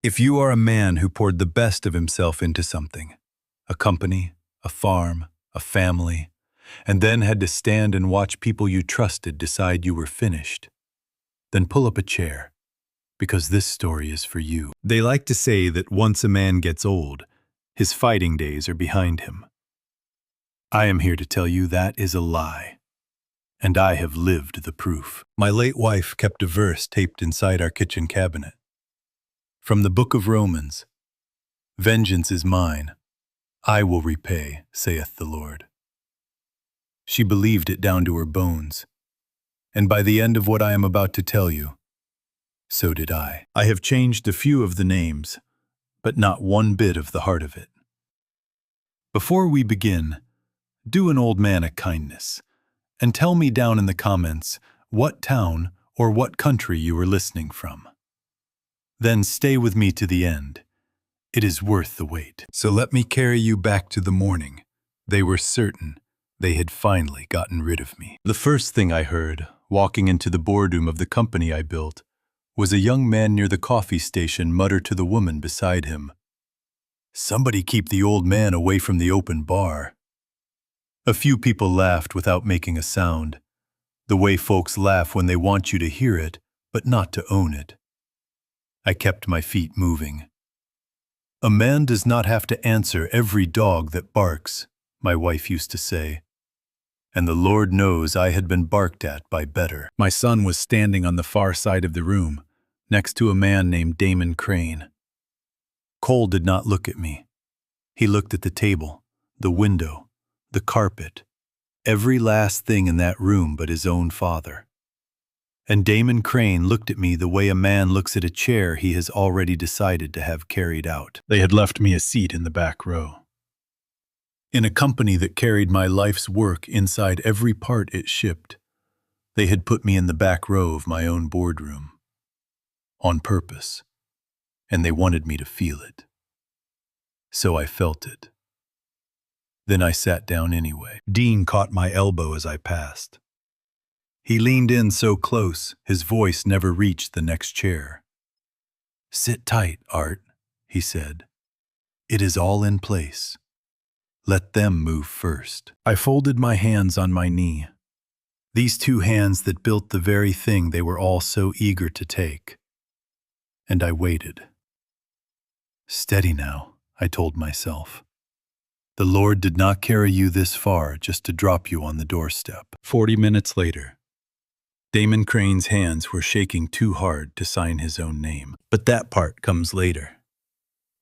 If you are a man who poured the best of himself into something, a company, a farm, a family, and then had to stand and watch people you trusted decide you were finished, then pull up a chair, because this story is for you. They like to say that once a man gets old, his fighting days are behind him. I am here to tell you that is a lie, and I have lived the proof. My late wife kept a verse taped inside our kitchen cabinet. From the book of Romans, "Vengeance is mine, I will repay, saith the Lord." She believed it down to her bones, and by the end of what I am about to tell you, so did I. I have changed a few of the names, but not one bit of the heart of it. Before we begin, do an old man a kindness, and tell me down in the comments what town or what country you are listening from. Then stay with me to the end. It is worth the wait. So let me carry you back to the morning. They were certain they had finally gotten rid of me. The first thing I heard, walking into the boardroom of the company I built, was a young man near the coffee station mutter to the woman beside him, "Somebody keep the old man away from the open bar." A few people laughed without making a sound, the way folks laugh when they want you to hear it, but not to own it. I kept my feet moving. "A man does not have to answer every dog that barks," my wife used to say. And the Lord knows I had been barked at by better. My son was standing on the far side of the room, next to a man named Damon Crane. Cole did not look at me. He looked at the table, the window, the carpet, every last thing in that room but his own father. And Damon Crane looked at me the way a man looks at a chair he has already decided to have carried out. They had left me a seat in the back row. In a company that carried my life's work inside every part it shipped, they had put me in the back row of my own boardroom. On purpose. And they wanted me to feel it. So I felt it. Then I sat down anyway. Dean caught my elbow as I passed. He leaned in so close, his voice never reached the next chair. "Sit tight, Art," he said. "It is all in place. Let them move first." I folded my hands on my knee. These two hands that built the very thing they were all so eager to take. And I waited. "Steady now," I told myself. "The Lord did not carry you this far just to drop you on the doorstep." 40 minutes later, Damon Crane's hands were shaking too hard to sign his own name. But that part comes later.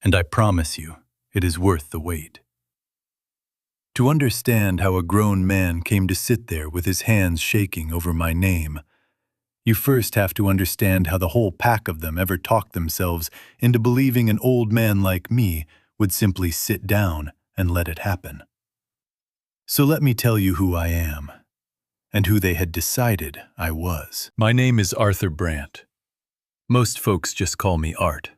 And I promise you, it is worth the wait. To understand how a grown man came to sit there with his hands shaking over my name, you first have to understand how the whole pack of them ever talked themselves into believing an old man like me would simply sit down and let it happen. So let me tell you who I am, and who they had decided I was. My name is Arthur Brandt. Most folks just call me Art.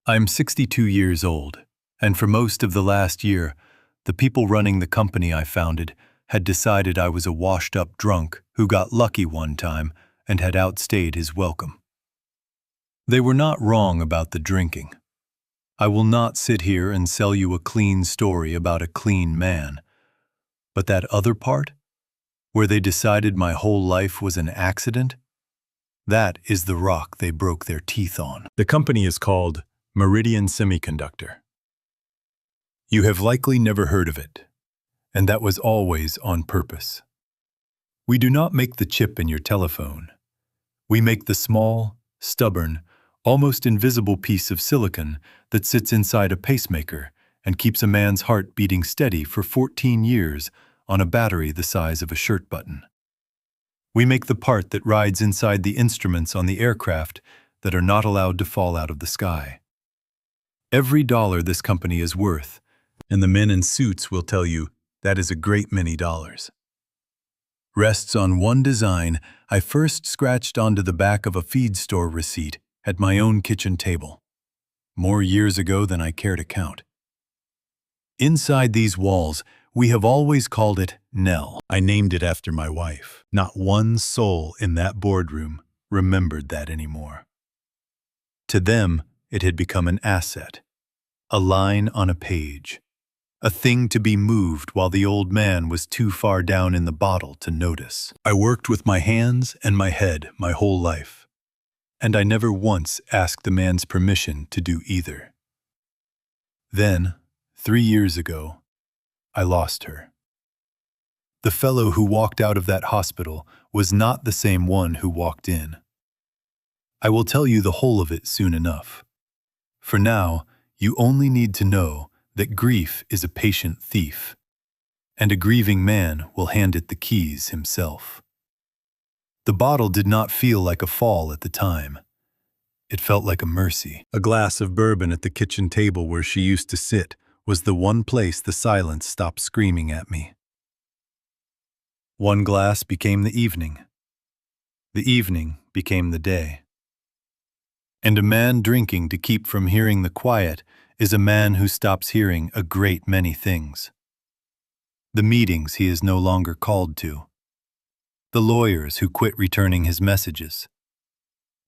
I'm 62 years old, and for most of the last year, the people running the company I founded had decided I was a washed-up drunk who got lucky one time and had outstayed his welcome. They were not wrong about the drinking. I will not sit here and sell you a clean story about a clean man. But that other part, where they decided my whole life was an accident, that is the rock they broke their teeth on. The company is called Meridian Semiconductor. You have likely never heard of it, and that was always on purpose. We do not make the chip in your telephone. We make the small, stubborn, almost invisible piece of silicon that sits inside a pacemaker and keeps a man's heart beating steady for 14 years on a battery the size of a shirt button. We make the part that rides inside the instruments on the aircraft that are not allowed to fall out of the sky. Every dollar this company is worth, and the men in suits will tell you that is a great many dollars, rests on one design I first scratched onto the back of a feed store receipt at my own kitchen table, more years ago than I care to count. Inside these walls, we have always called it Nell. I named it after my wife. Not one soul in that boardroom remembered that anymore. To them, it had become an asset, a line on a page, a thing to be moved while the old man was too far down in the bottle to notice. I worked with my hands and my head my whole life, and I never once asked the man's permission to do either. Then, 3 years ago, I lost her. The fellow who walked out of that hospital was not the same one who walked in. I will tell you the whole of it soon enough. For now, you only need to know that grief is a patient thief, and a grieving man will hand it the keys himself. The bottle did not feel like a fall at the time. It felt like a mercy. A glass of bourbon at the kitchen table where she used to sit was the one place the silence stopped screaming at me. One glass became the evening. The evening became the day. And a man drinking to keep from hearing the quiet is a man who stops hearing a great many things. The meetings he is no longer called to. The lawyers who quit returning his messages.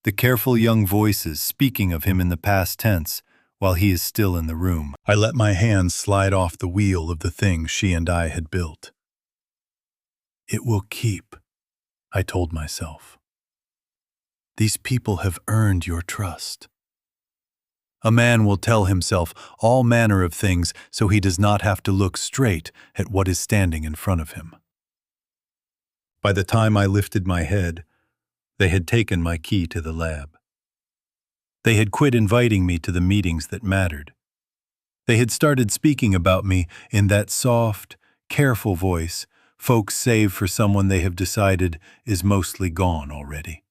The careful young voices speaking of him in the past tense while he is still in the room. I let my hands slide off the wheel of the thing she and I had built. It will keep, I told myself. These people have earned your trust. A man will tell himself all manner of things so he does not have to look straight at what is standing in front of him. By the time I lifted my head, they had taken my key to the lab. They had quit inviting me to the meetings that mattered. They had started speaking about me in that soft, careful voice folks save for someone they have decided is mostly gone already.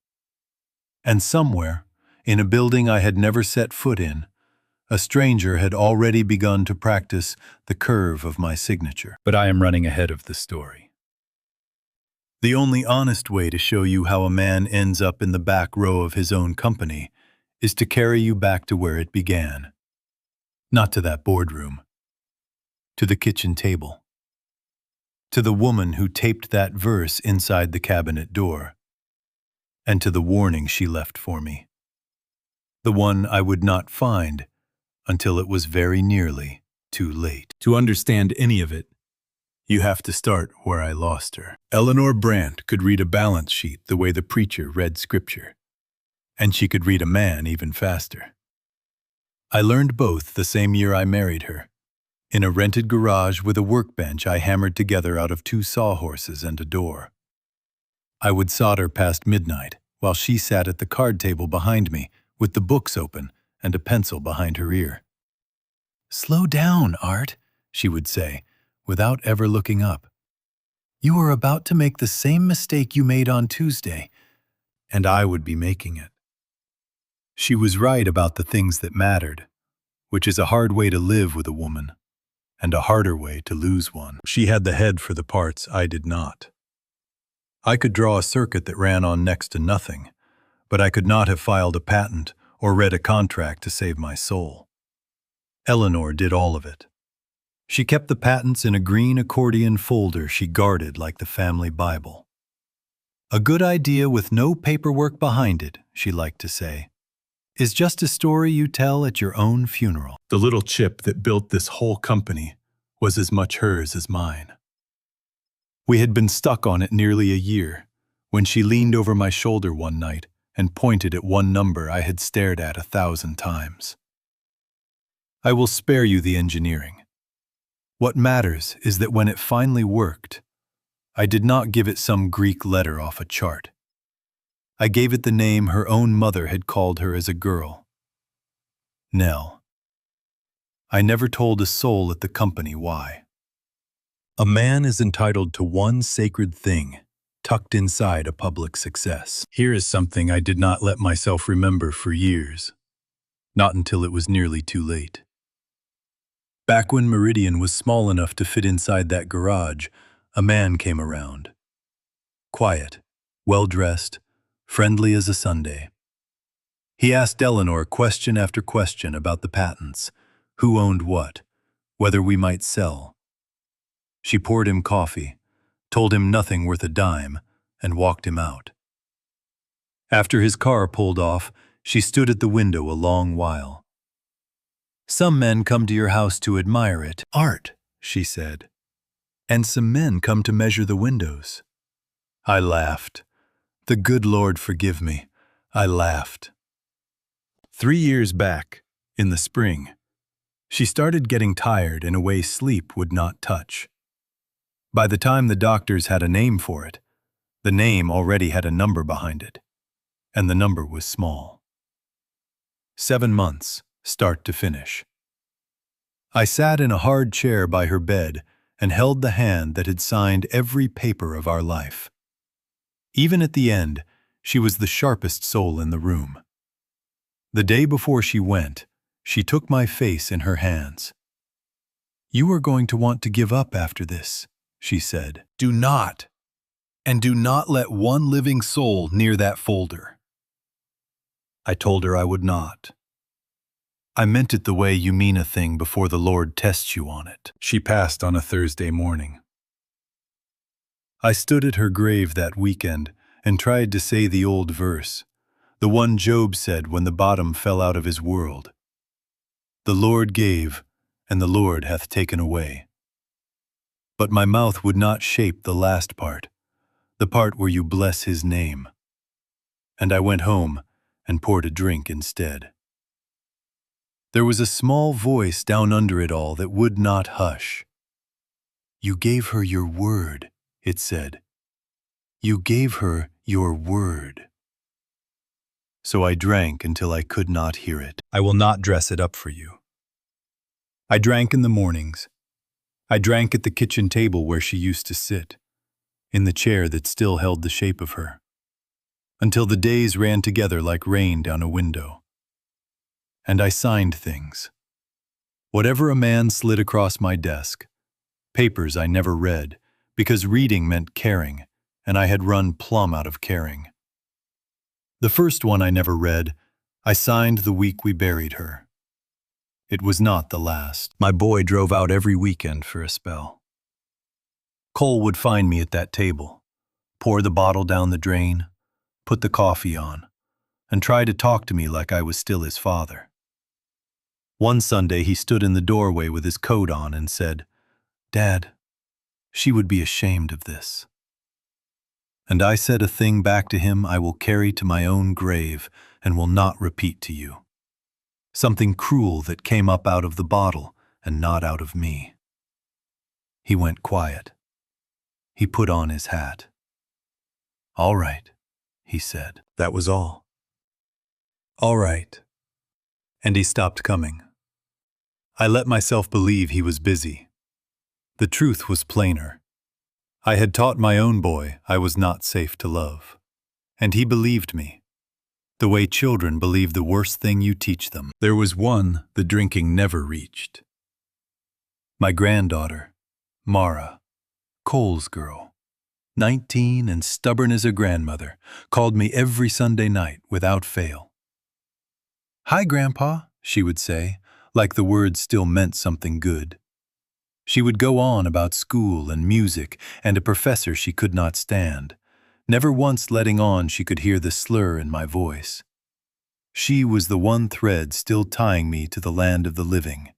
And somewhere, in a building I had never set foot in, a stranger had already begun to practice the curve of my signature. But I am running ahead of the story. The only honest way to show you how a man ends up in the back row of his own company is to carry you back to where it began. Not to that boardroom. To the kitchen table. To the woman who taped that verse inside the cabinet door. And to the warning she left for me. The one I would not find until it was very nearly too late. To understand any of it, you have to start where I lost her. Eleanor Brandt could read a balance sheet the way the preacher read scripture. And she could read a man even faster. I learned both the same year I married her. In a rented garage with a workbench I hammered together out of 2 sawhorses and a door. I would solder past midnight while she sat at the card table behind me with the books open and a pencil behind her ear. "Slow down, Art," she would say, without ever looking up. "You are about to make the same mistake you made on Tuesday," and I would be making it. She was right about the things that mattered, which is a hard way to live with a woman, and a harder way to lose one. She had the head for the parts I did not. I could draw a circuit that ran on next to nothing, but I could not have filed a patent or read a contract to save my soul. Eleanor did all of it. She kept the patents in a green accordion folder she guarded like the family Bible. "A good idea with no paperwork behind it," she liked to say, "is just a story you tell at your own funeral." The little chip that built this whole company was as much hers as mine. We had been stuck on it nearly a year when she leaned over my shoulder one night and pointed at one number I had stared at 1,000 times. I will spare you the engineering. What matters is that when it finally worked, I did not give it some Greek letter off a chart. I gave it the name her own mother had called her as a girl. Nell. I never told a soul at the company why. A man is entitled to one sacred thing, tucked inside a public success. Here is something I did not let myself remember for years, not until it was nearly too late. Back when Meridian was small enough to fit inside that garage, a man came around. Quiet, well-dressed, friendly as a Sunday. He asked Eleanor question after question about the patents, who owned what, whether we might sell. She poured him coffee, told him nothing worth a dime, and walked him out. After his car pulled off, she stood at the window a long while. Some men come to your house to admire it. Art, she said. And some men come to measure the windows. I laughed. The good Lord forgive me. I laughed. 3 years back, in the spring, she started getting tired in a way sleep would not touch. By the time the doctors had a name for it, the name already had a number behind it, and the number was small. 7 months, start to finish. I sat in a hard chair by her bed and held the hand that had signed every paper of our life. Even at the end, she was the sharpest soul in the room. The day before she went, she took my face in her hands. "You are going to want to give up after this," she said. "Do not. And do not let one living soul near that folder." I told her I would not. I meant it the way you mean a thing before the Lord tests you on it. She passed on a Thursday morning. I stood at her grave that weekend and tried to say the old verse, the one Job said when the bottom fell out of his world. "The Lord gave, and the Lord hath taken away." But my mouth would not shape the last part, the part where you bless his name. And I went home and poured a drink instead. There was a small voice down under it all that would not hush. "You gave her your word," it said. "You gave her your word." So I drank until I could not hear it. I will not dress it up for you. I drank in the mornings. I drank at the kitchen table where she used to sit, in the chair that still held the shape of her, until the days ran together like rain down a window. And I signed things. Whatever a man slid across my desk, papers I never read, because reading meant caring, and I had run plumb out of caring. The first one I never read, I signed the week we buried her. It was not the last. My boy drove out every weekend for a spell. Cole would find me at that table, pour the bottle down the drain, put the coffee on, and try to talk to me like I was still his father. One Sunday he stood in the doorway with his coat on and said, "Dad, she would be ashamed of this." And I said a thing back to him I will carry to my own grave and will not repeat to you. Something cruel that came up out of the bottle and not out of me. He went quiet. He put on his hat. "All right," he said. That was all. "All right." And he stopped coming. I let myself believe he was busy. The truth was plainer. I had taught my own boy I was not safe to love. And he believed me, the way children believe the worst thing you teach them. There was one the drinking never reached. My granddaughter, Mara, Cole's girl, 19 and stubborn as a grandmother, called me every Sunday night without fail. "Hi, Grandpa," she would say, like the words still meant something good. She would go on about school and music and a professor she could not stand, never once letting on she could hear the slur in my voice. She was the one thread still tying me to the land of the living.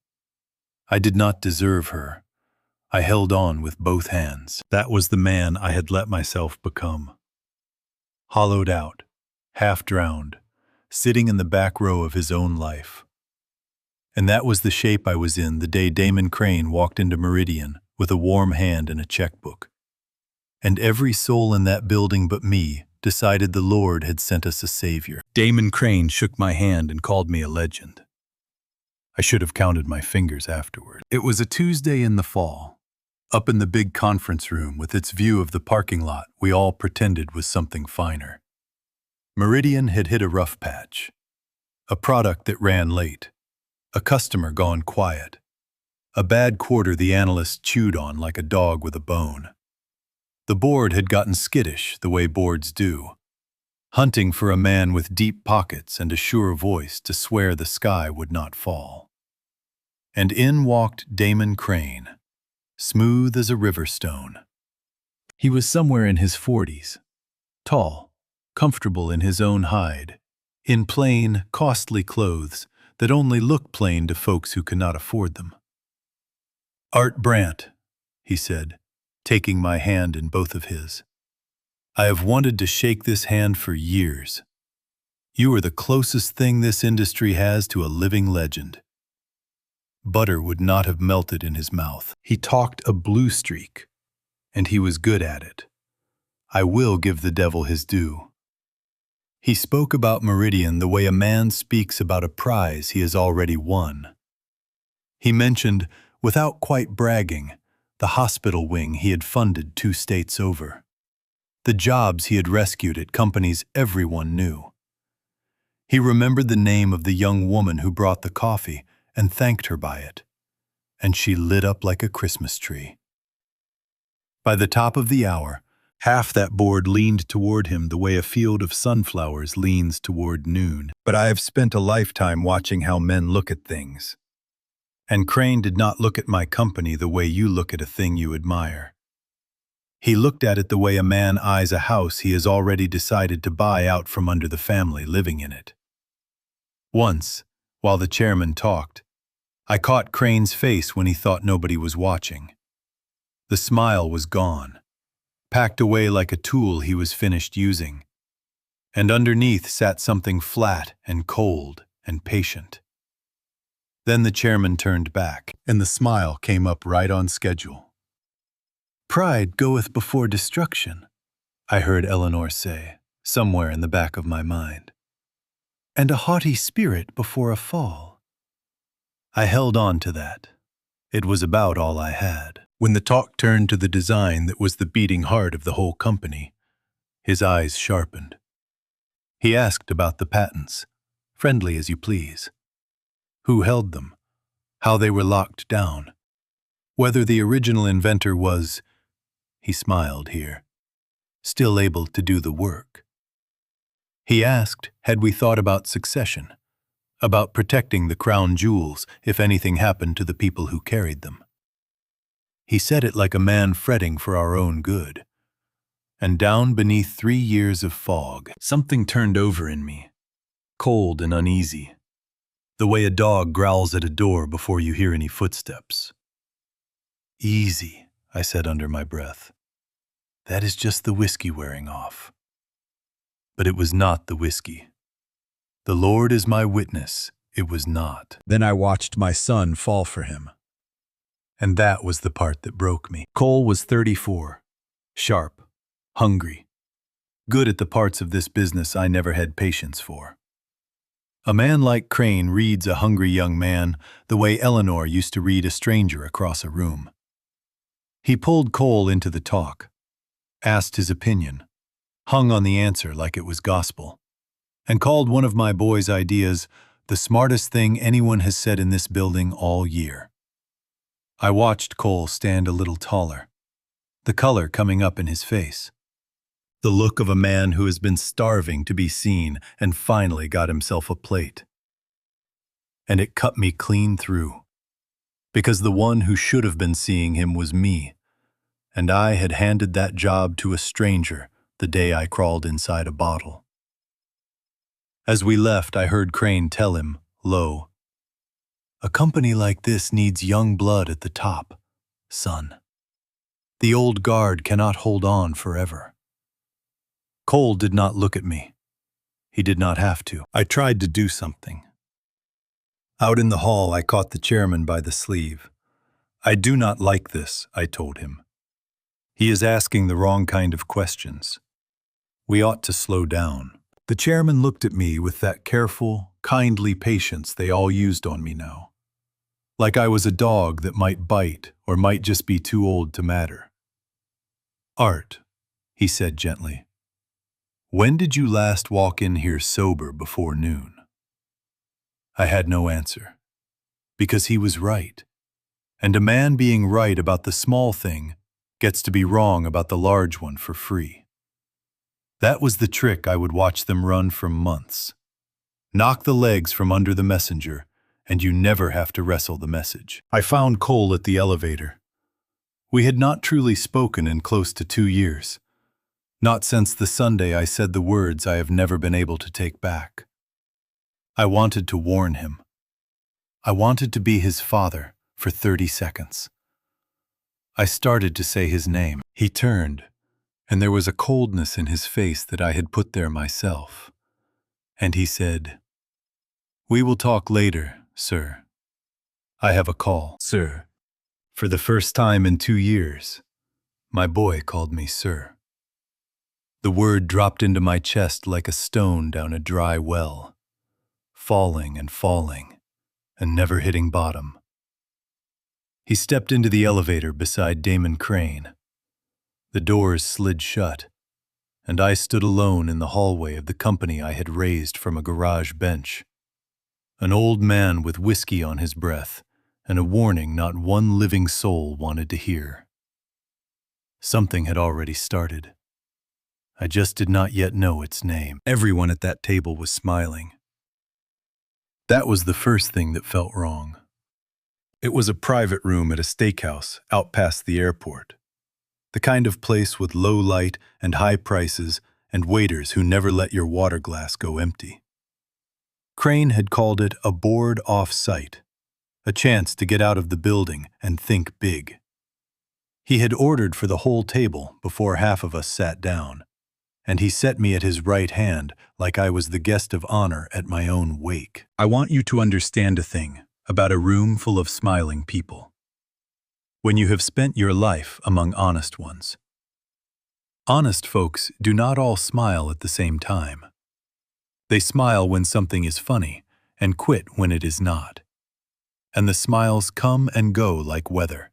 I did not deserve her. I held on with both hands. That was the man I had let myself become. Hollowed out, half drowned, sitting in the back row of his own life. And that was the shape I was in the day Damon Crane walked into Meridian with a warm hand and a checkbook. And every soul in that building but me decided the Lord had sent us a savior. Damon Crane shook my hand and called me a legend. I should have counted my fingers afterward. It was a Tuesday in the fall. Up in the big conference room with its view of the parking lot we all pretended was something finer. Meridian had hit a rough patch. A product that ran late. A customer gone quiet. A bad quarter the analyst chewed on like a dog with a bone. The board had gotten skittish the way boards do, hunting for a man with deep pockets and a sure voice to swear the sky would not fall. And in walked Damon Crane, smooth as a river stone. He was somewhere in his 40s, tall, comfortable in his own hide, in plain, costly clothes that only look plain to folks who cannot afford them. "Art Brandt," he said, taking my hand in both of his. "I have wanted to shake this hand for years. You are the closest thing this industry has to a living legend." Butter would not have melted in his mouth. He talked a blue streak, and he was good at it. I will give the devil his due. He spoke about Meridian the way a man speaks about a prize he has already won. He mentioned, without quite bragging, the hospital wing he had funded 2 states over, the jobs he had rescued at companies everyone knew. He remembered the name of the young woman who brought the coffee and thanked her by it, and she lit up like a Christmas tree. By the top of the hour, half that board leaned toward him the way a field of sunflowers leans toward noon. But I have spent a lifetime watching how men look at things. And Crane did not look at my company the way you look at a thing you admire. He looked at it the way a man eyes a house he has already decided to buy out from under the family living in it. Once, while the chairman talked, I caught Crane's face when he thought nobody was watching. The smile was gone, packed away like a tool he was finished using, and underneath sat something flat and cold and patient. Then the chairman turned back, and the smile came up right on schedule. "Pride goeth before destruction," I heard Eleanor say, somewhere in the back of my mind. "And a haughty spirit before a fall." I held on to that. It was about all I had. When the talk turned to the design that was the beating heart of the whole company, his eyes sharpened. He asked about the patents, friendly as you please. Who held them? How they were locked down? Whether the original inventor was, he smiled here, still able to do the work. He asked, had we thought about succession, about protecting the crown jewels if anything happened to the people who carried them. He said it like a man fretting for our own good. And down beneath 3 years of fog, something turned over in me, cold and uneasy, the way a dog growls at a door before you hear any footsteps. "Easy," I said under my breath. "That is just the whiskey wearing off." But it was not the whiskey. The Lord is my witness, it was not. Then I watched my son fall for him. And that was the part that broke me. Cole was 34, sharp, hungry, good at the parts of this business I never had patience for. A man like Crane reads a hungry young man the way Eleanor used to read a stranger across a room. He pulled Cole into the talk, asked his opinion, hung on the answer like it was gospel, and called one of my boys' ideas the smartest thing anyone has said in this building all year. I watched Cole stand a little taller, the color coming up in his face, the look of a man who has been starving to be seen and finally got himself a plate. And it cut me clean through, because the one who should have been seeing him was me, and I had handed that job to a stranger the day I crawled inside a bottle. As we left, I heard Crane tell him, low, "A company like this needs young blood at the top, son. The old guard cannot hold on forever." Cole did not look at me. He did not have to. I tried to do something. Out in the hall, I caught the chairman by the sleeve. "I do not like this," I told him. "He is asking the wrong kind of questions. We ought to slow down." The chairman looked at me with that careful, kindly patience they all used on me now, like I was a dog that might bite or might just be too old to matter. "Art," he said gently, "when did you last walk in here sober before noon?" I had no answer, because he was right, and a man being right about the small thing gets to be wrong about the large one for free. That was the trick I would watch them run for months. Knock the legs from under the messenger, and you never have to wrestle the message. I found Cole at the elevator. We had not truly spoken in close to 2 years. Not since the Sunday I said the words I have never been able to take back. I wanted to warn him, I wanted to be his father for 30 seconds. I started to say his name. He turned, and there was a coldness in his face that I had put there myself. And he said, "We will talk later, sir. I have a call." Sir. For the first time in 2 years, my boy called me sir. The word dropped into my chest like a stone down a dry well, falling and never hitting bottom. He stepped into the elevator beside Damon Crane. The doors slid shut, and I stood alone in the hallway of the company I had raised from a garage bench. An old man with whiskey on his breath and a warning not one living soul wanted to hear. Something had already started. I just did not yet know its name. Everyone at that table was smiling. That was the first thing that felt wrong. It was a private room at a steakhouse out past the airport. The kind of place with low light and high prices and waiters who never let your water glass go empty. Crane had called it a board off-site, a chance to get out of the building and think big. He had ordered for the whole table before half of us sat down, and he set me at his right hand like I was the guest of honor at my own wake. I want you to understand a thing about a room full of smiling people. When you have spent your life among honest ones. Honest folks do not all smile at the same time. They smile when something is funny and quit when it is not. And the smiles come and go like weather.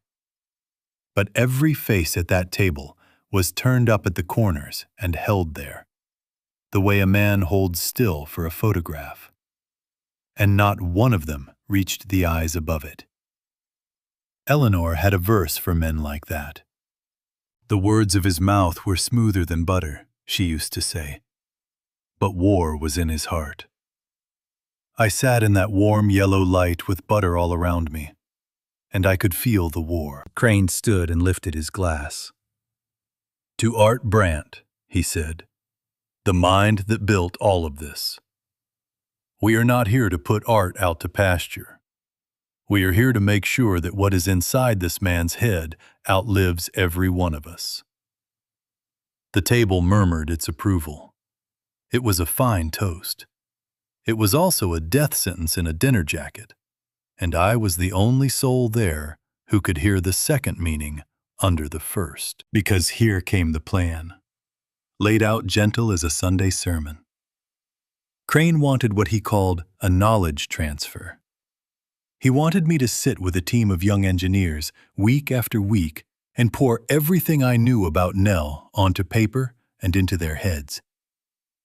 But every face at that table was turned up at the corners and held there, the way a man holds still for a photograph. And not one of them reached the eyes above it. Eleanor had a verse for men like that. The words of his mouth were smoother than butter, she used to say. But war was in his heart. I sat in that warm yellow light with butter all around me, and I could feel the war. Crane stood and lifted his glass. "To Arthur Brandt," he said, "the mind that built all of this. We are not here to put art out to pasture. We are here to make sure that what is inside this man's head outlives every one of us." The table murmured its approval. It was a fine toast. It was also a death sentence in a dinner jacket, and I was the only soul there who could hear the second meaning under the first. Because here came the plan, laid out gentle as a Sunday sermon. Crane wanted what he called a knowledge transfer. He wanted me to sit with a team of young engineers week after week and pour everything I knew about Nell onto paper and into their heads.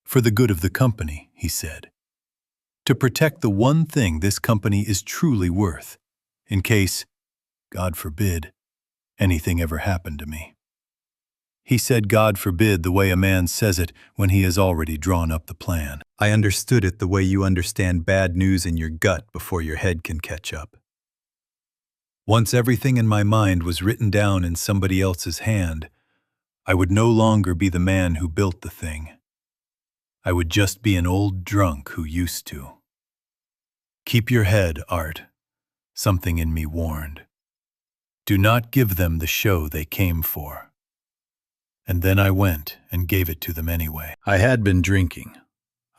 For the good of the company, he said. To protect the one thing this company is truly worth, in case, God forbid, anything ever happened to me. He said God forbid the way a man says it when he has already drawn up the plan. I understood it the way you understand bad news in your gut before your head can catch up. Once everything in my mind was written down in somebody else's hand, I would no longer be the man who built the thing. I would just be an old drunk who used to. "Keep your head, Art," something in me warned. "Do not give them the show they came for." And then I went and gave it to them anyway. I had been drinking.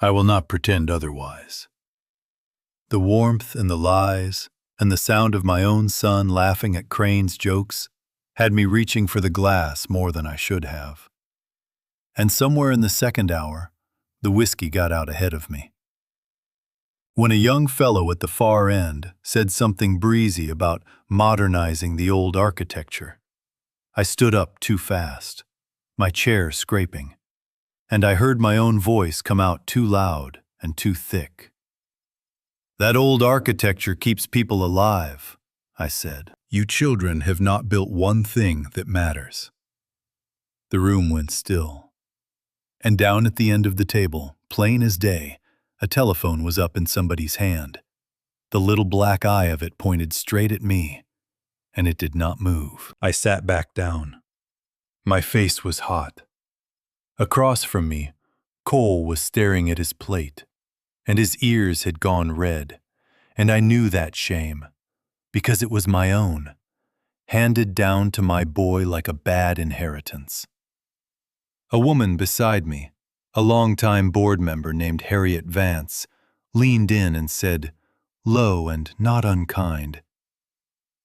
I will not pretend otherwise. The warmth and the lies and the sound of my own son laughing at Crane's jokes had me reaching for the glass more than I should have. And somewhere in the second hour, the whiskey got out ahead of me. When a young fellow at the far end said something breezy about modernizing the old architecture, I stood up too fast, my chair scraping, and I heard my own voice come out too loud and too thick. "That old architecture keeps people alive," I said. "You children have not built one thing that matters." The room went still. And down at the end of the table, plain as day, a telephone was up in somebody's hand. The little black eye of it pointed straight at me, and it did not move. I sat back down. My face was hot. Across from me, Cole was staring at his plate, and his ears had gone red, And I knew that shame, because it was my own, handed down to my boy like a bad inheritance. A woman beside me, a longtime board member named Harriet Vance, leaned in and said, low and not unkind,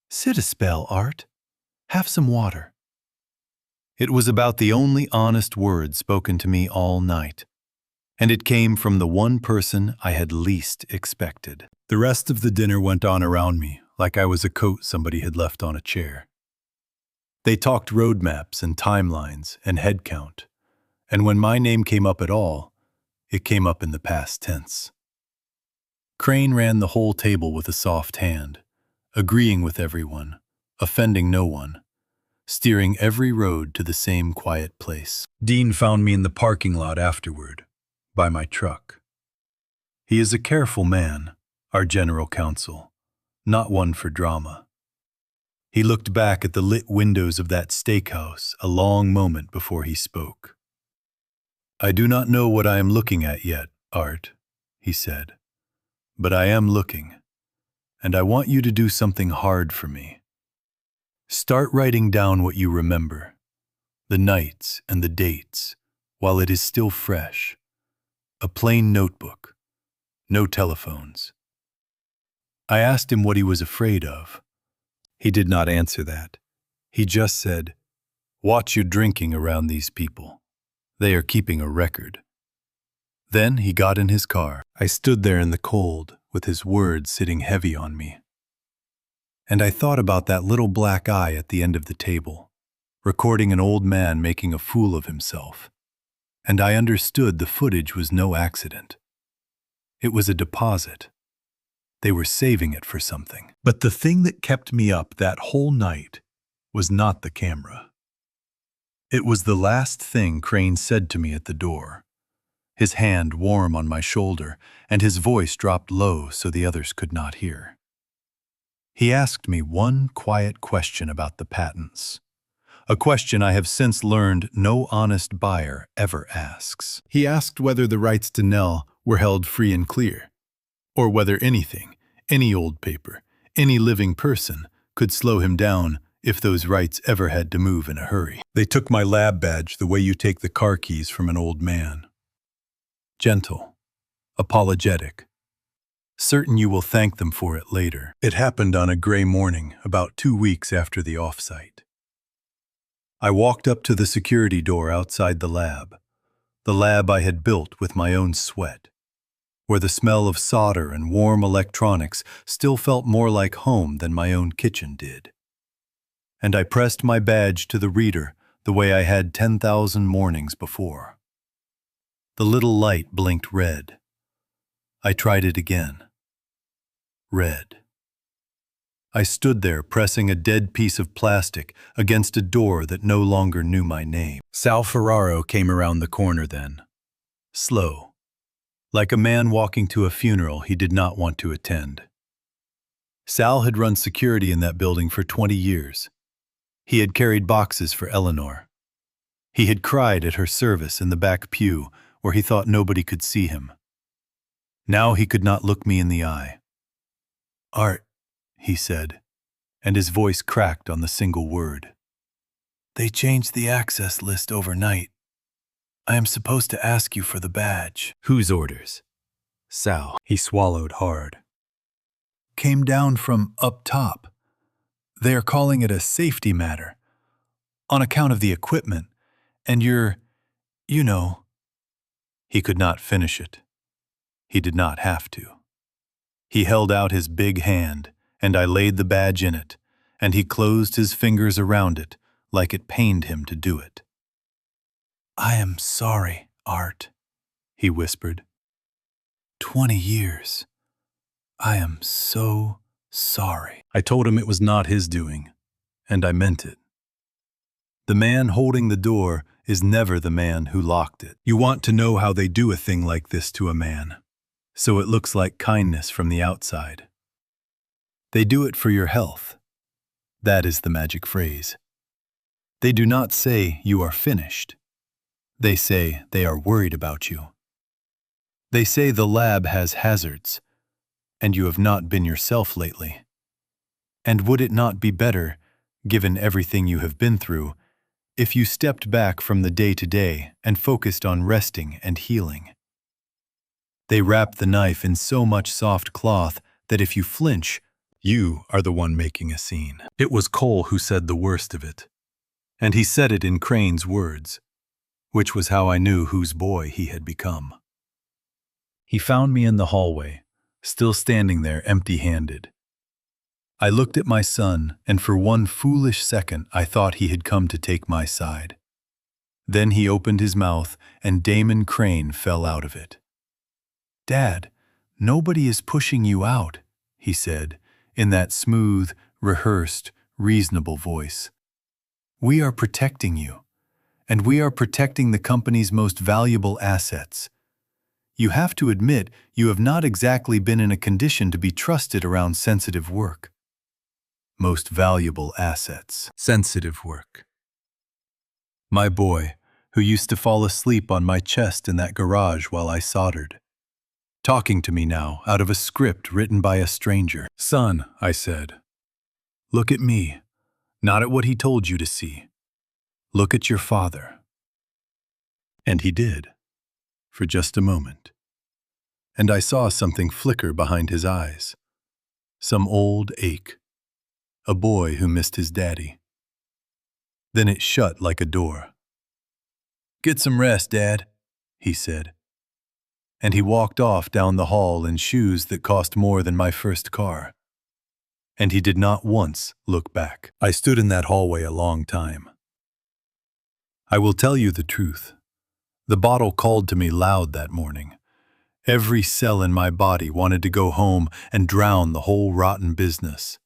"Sit a spell, Art. Have some water." It was about the only honest word spoken to me all night, and it came from the one person I had least expected. The rest of the dinner went on around me like I was a coat somebody had left on a chair. They talked roadmaps and timelines and head count, and when my name came up at all, it came up in the past tense. Crane ran the whole table with a soft hand, agreeing with everyone, offending no one, steering every road to the same quiet place. Dean found me in the parking lot afterward, by my truck. He is a careful man, our general counsel, not one for drama. He looked back at the lit windows of that steakhouse a long moment before he spoke. "I do not know what I am looking at yet, Art," he said, "but I am looking, and I want you to do something hard for me. Start writing down what you remember, the nights and the dates, while it is still fresh. A plain notebook, no telephones." I asked him what he was afraid of. He did not answer that. He just said, "Watch your drinking around these people. They are keeping a record." Then he got in his car. I stood there in the cold, with his words sitting heavy on me. And I thought about that little black eye at the end of the table, recording an old man making a fool of himself. And I understood the footage was no accident. It was a deposit. They were saving it for something. But the thing that kept me up that whole night was not the camera. It was the last thing Crane said to me at the door, his hand warm on my shoulder, and his voice dropped low so the others could not hear. He asked me one quiet question about the patents, a question I have since learned no honest buyer ever asks. He asked whether the rights to Nell were held free and clear, or whether anything, any old paper, any living person could slow him down if those rights ever had to move in a hurry. They took my lab badge the way you take the car keys from an old man. Gentle, apologetic, certain you will thank them for it later. It happened on a gray morning, about 2 weeks after the offsite. I walked up to the security door outside the lab I had built with my own sweat, where the smell of solder and warm electronics still felt more like home than my own kitchen did. And I pressed my badge to the reader the way I had 10,000 mornings before. The little light blinked red. I tried it again. Red. I stood there pressing a dead piece of plastic against a door that no longer knew my name. Sal Ferraro came around the corner then, slow, like a man walking to a funeral he did not want to attend. Sal had run security in that building for 20 years. He had carried boxes for Eleanor. He had cried at her service in the back pew where he thought nobody could see him. Now he could not look me in the eye. "Art," he said, and his voice cracked on the single word. "They changed the access list overnight. I am supposed to ask you for the badge." "Whose orders?" "Sal." He swallowed hard. "Came down from up top. They are calling it a safety matter, on account of the equipment, and you know." He could not finish it. He did not have to. He held out his big hand, and I laid the badge in it, and he closed his fingers around it like it pained him to do it. "I am sorry, Art," he whispered. 20 years. I am so sorry." I told him it was not his doing, and I meant it. The man holding the door is never the man who locked it. You want to know how they do a thing like this to a man, so it looks like kindness from the outside. They do it for your health. That is the magic phrase. They do not say you are finished. They say they are worried about you. They say the lab has hazards, and you have not been yourself lately. And would it not be better, given everything you have been through, if you stepped back from the day-to-day and focused on resting and healing? They wrap the knife in so much soft cloth that if you flinch, you are the one making a scene. It was Cole who said the worst of it. And he said it in Crane's words, which was how I knew whose boy he had become. He found me in the hallway, still standing there empty-handed. I looked at my son, and for one foolish second I thought he had come to take my side. Then he opened his mouth, and Damon Crane fell out of it. "Dad, nobody is pushing you out," he said, in that smooth, rehearsed, reasonable voice. "We are protecting you, and we are protecting the company's most valuable assets. You have to admit you have not exactly been in a condition to be trusted around sensitive work." Most valuable assets. Sensitive work. My boy, who used to fall asleep on my chest in that garage while I soldered. Talking to me now out of a script written by a stranger. "Son," I said, "look at me, not at what he told you to see. Look at your father." And he did, for just a moment. And I saw something flicker behind his eyes. Some old ache. A boy who missed his daddy. Then it shut like a door. "Get some rest, Dad," he said. And he walked off down the hall in shoes that cost more than my first car. And he did not once look back. I stood in that hallway a long time. I will tell you the truth. The bottle called to me loud that morning. Every cell in my body wanted to go home and drown the whole rotten business.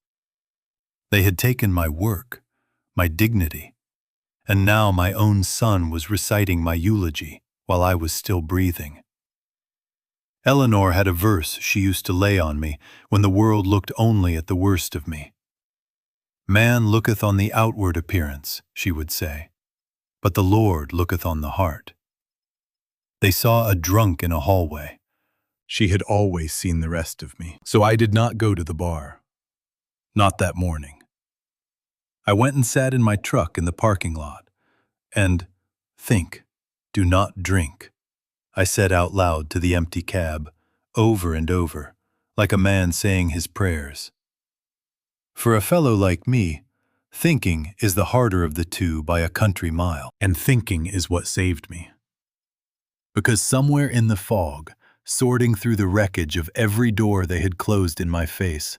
They had taken my work, my dignity, and now my own son was reciting my eulogy while I was still breathing. Eleanor had a verse she used to lay on me when the world looked only at the worst of me. "Man looketh on the outward appearance," she would say, "but the Lord looketh on the heart." They saw a drunk in a hallway. She had always seen the rest of me, so I did not go to the bar. Not that morning. I went and sat in my truck in the parking lot, and, "Think, do not drink," I said out loud to the empty cab, over and over, like a man saying his prayers. For a fellow like me, thinking is the harder of the two by a country mile, and thinking is what saved me. Because somewhere in the fog, sorting through the wreckage of every door they had closed in my face,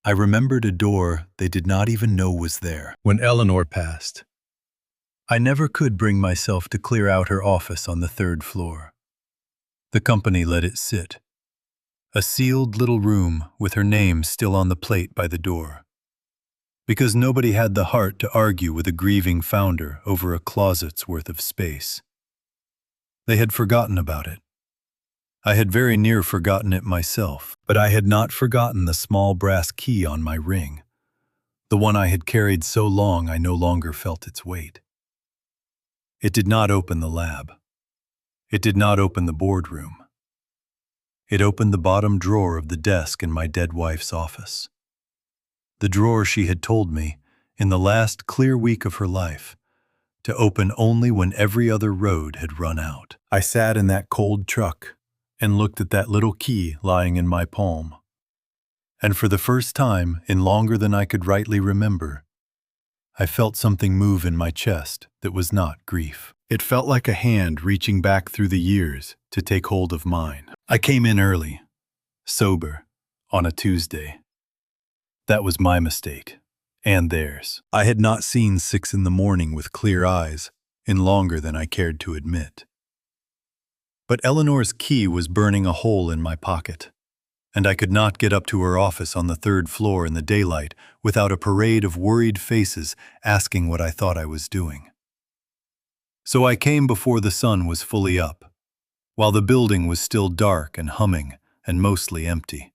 I remembered a door they did not even know was there. When Eleanor passed, I never could bring myself to clear out her office on the 3rd floor. The company let it sit. A sealed little room with her name still on the plate by the door. Because nobody had the heart to argue with a grieving founder over a closet's worth of space. They had forgotten about it. I had very near forgotten it myself, but I had not forgotten the small brass key on my ring, the one I had carried so long I no longer felt its weight. It did not open the lab. It did not open the boardroom. It opened the bottom drawer of the desk in my dead wife's office. The drawer she had told me, in the last clear week of her life, to open only when every other road had run out. I sat in that cold truck and looked at that little key lying in my palm. And for the first time in longer than I could rightly remember, I felt something move in my chest that was not grief. It felt like a hand reaching back through the years to take hold of mine. I came in early, sober, on a Tuesday. That was my mistake, and theirs. I had not seen 6 in the morning with clear eyes in longer than I cared to admit. But Eleanor's key was burning a hole in my pocket, and I could not get up to her office on the 3rd floor in the daylight without a parade of worried faces asking what I thought I was doing. So I came before the sun was fully up, while the building was still dark and humming and mostly empty.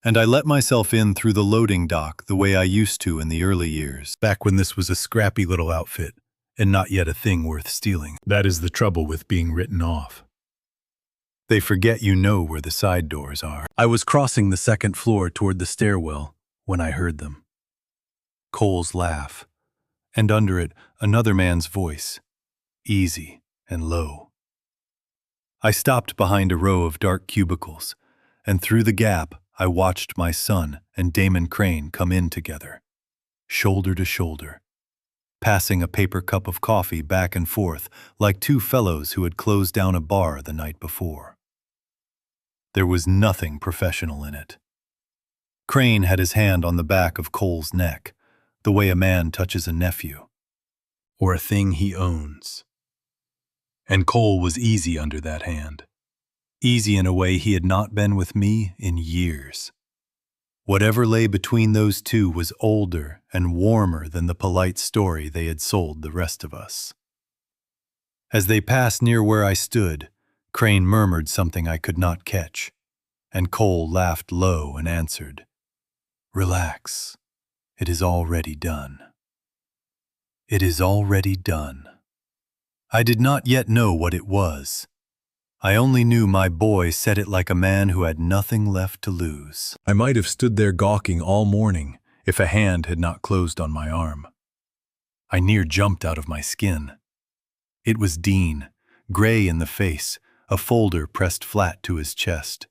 And I let myself in through the loading dock the way I used to in the early years, back when this was a scrappy little outfit and not yet a thing worth stealing. That is the trouble with being written off. They forget you know where the side doors are. I was crossing the second floor toward the stairwell when I heard them. Cole's laugh, and under it, another man's voice, easy and low. I stopped behind a row of dark cubicles, and through the gap, I watched my son and Damon Crane come in together, shoulder to shoulder, passing a paper cup of coffee back and forth like two fellows who had closed down a bar the night before. There was nothing professional in it. Crane had his hand on the back of Cole's neck, the way a man touches a nephew, or a thing he owns. And Cole was easy under that hand, easy in a way he had not been with me in years. Whatever lay between those two was older and warmer than the polite story they had sold the rest of us. As they passed near where I stood, Crane murmured something I could not catch, and Cole laughed low and answered, "Relax, it is already done. It is already done." I did not yet know what it was. I only knew my boy said it like a man who had nothing left to lose. I might have stood there gawking all morning if a hand had not closed on my arm. I near jumped out of my skin. It was Dean, gray in the face, a folder pressed flat to his chest.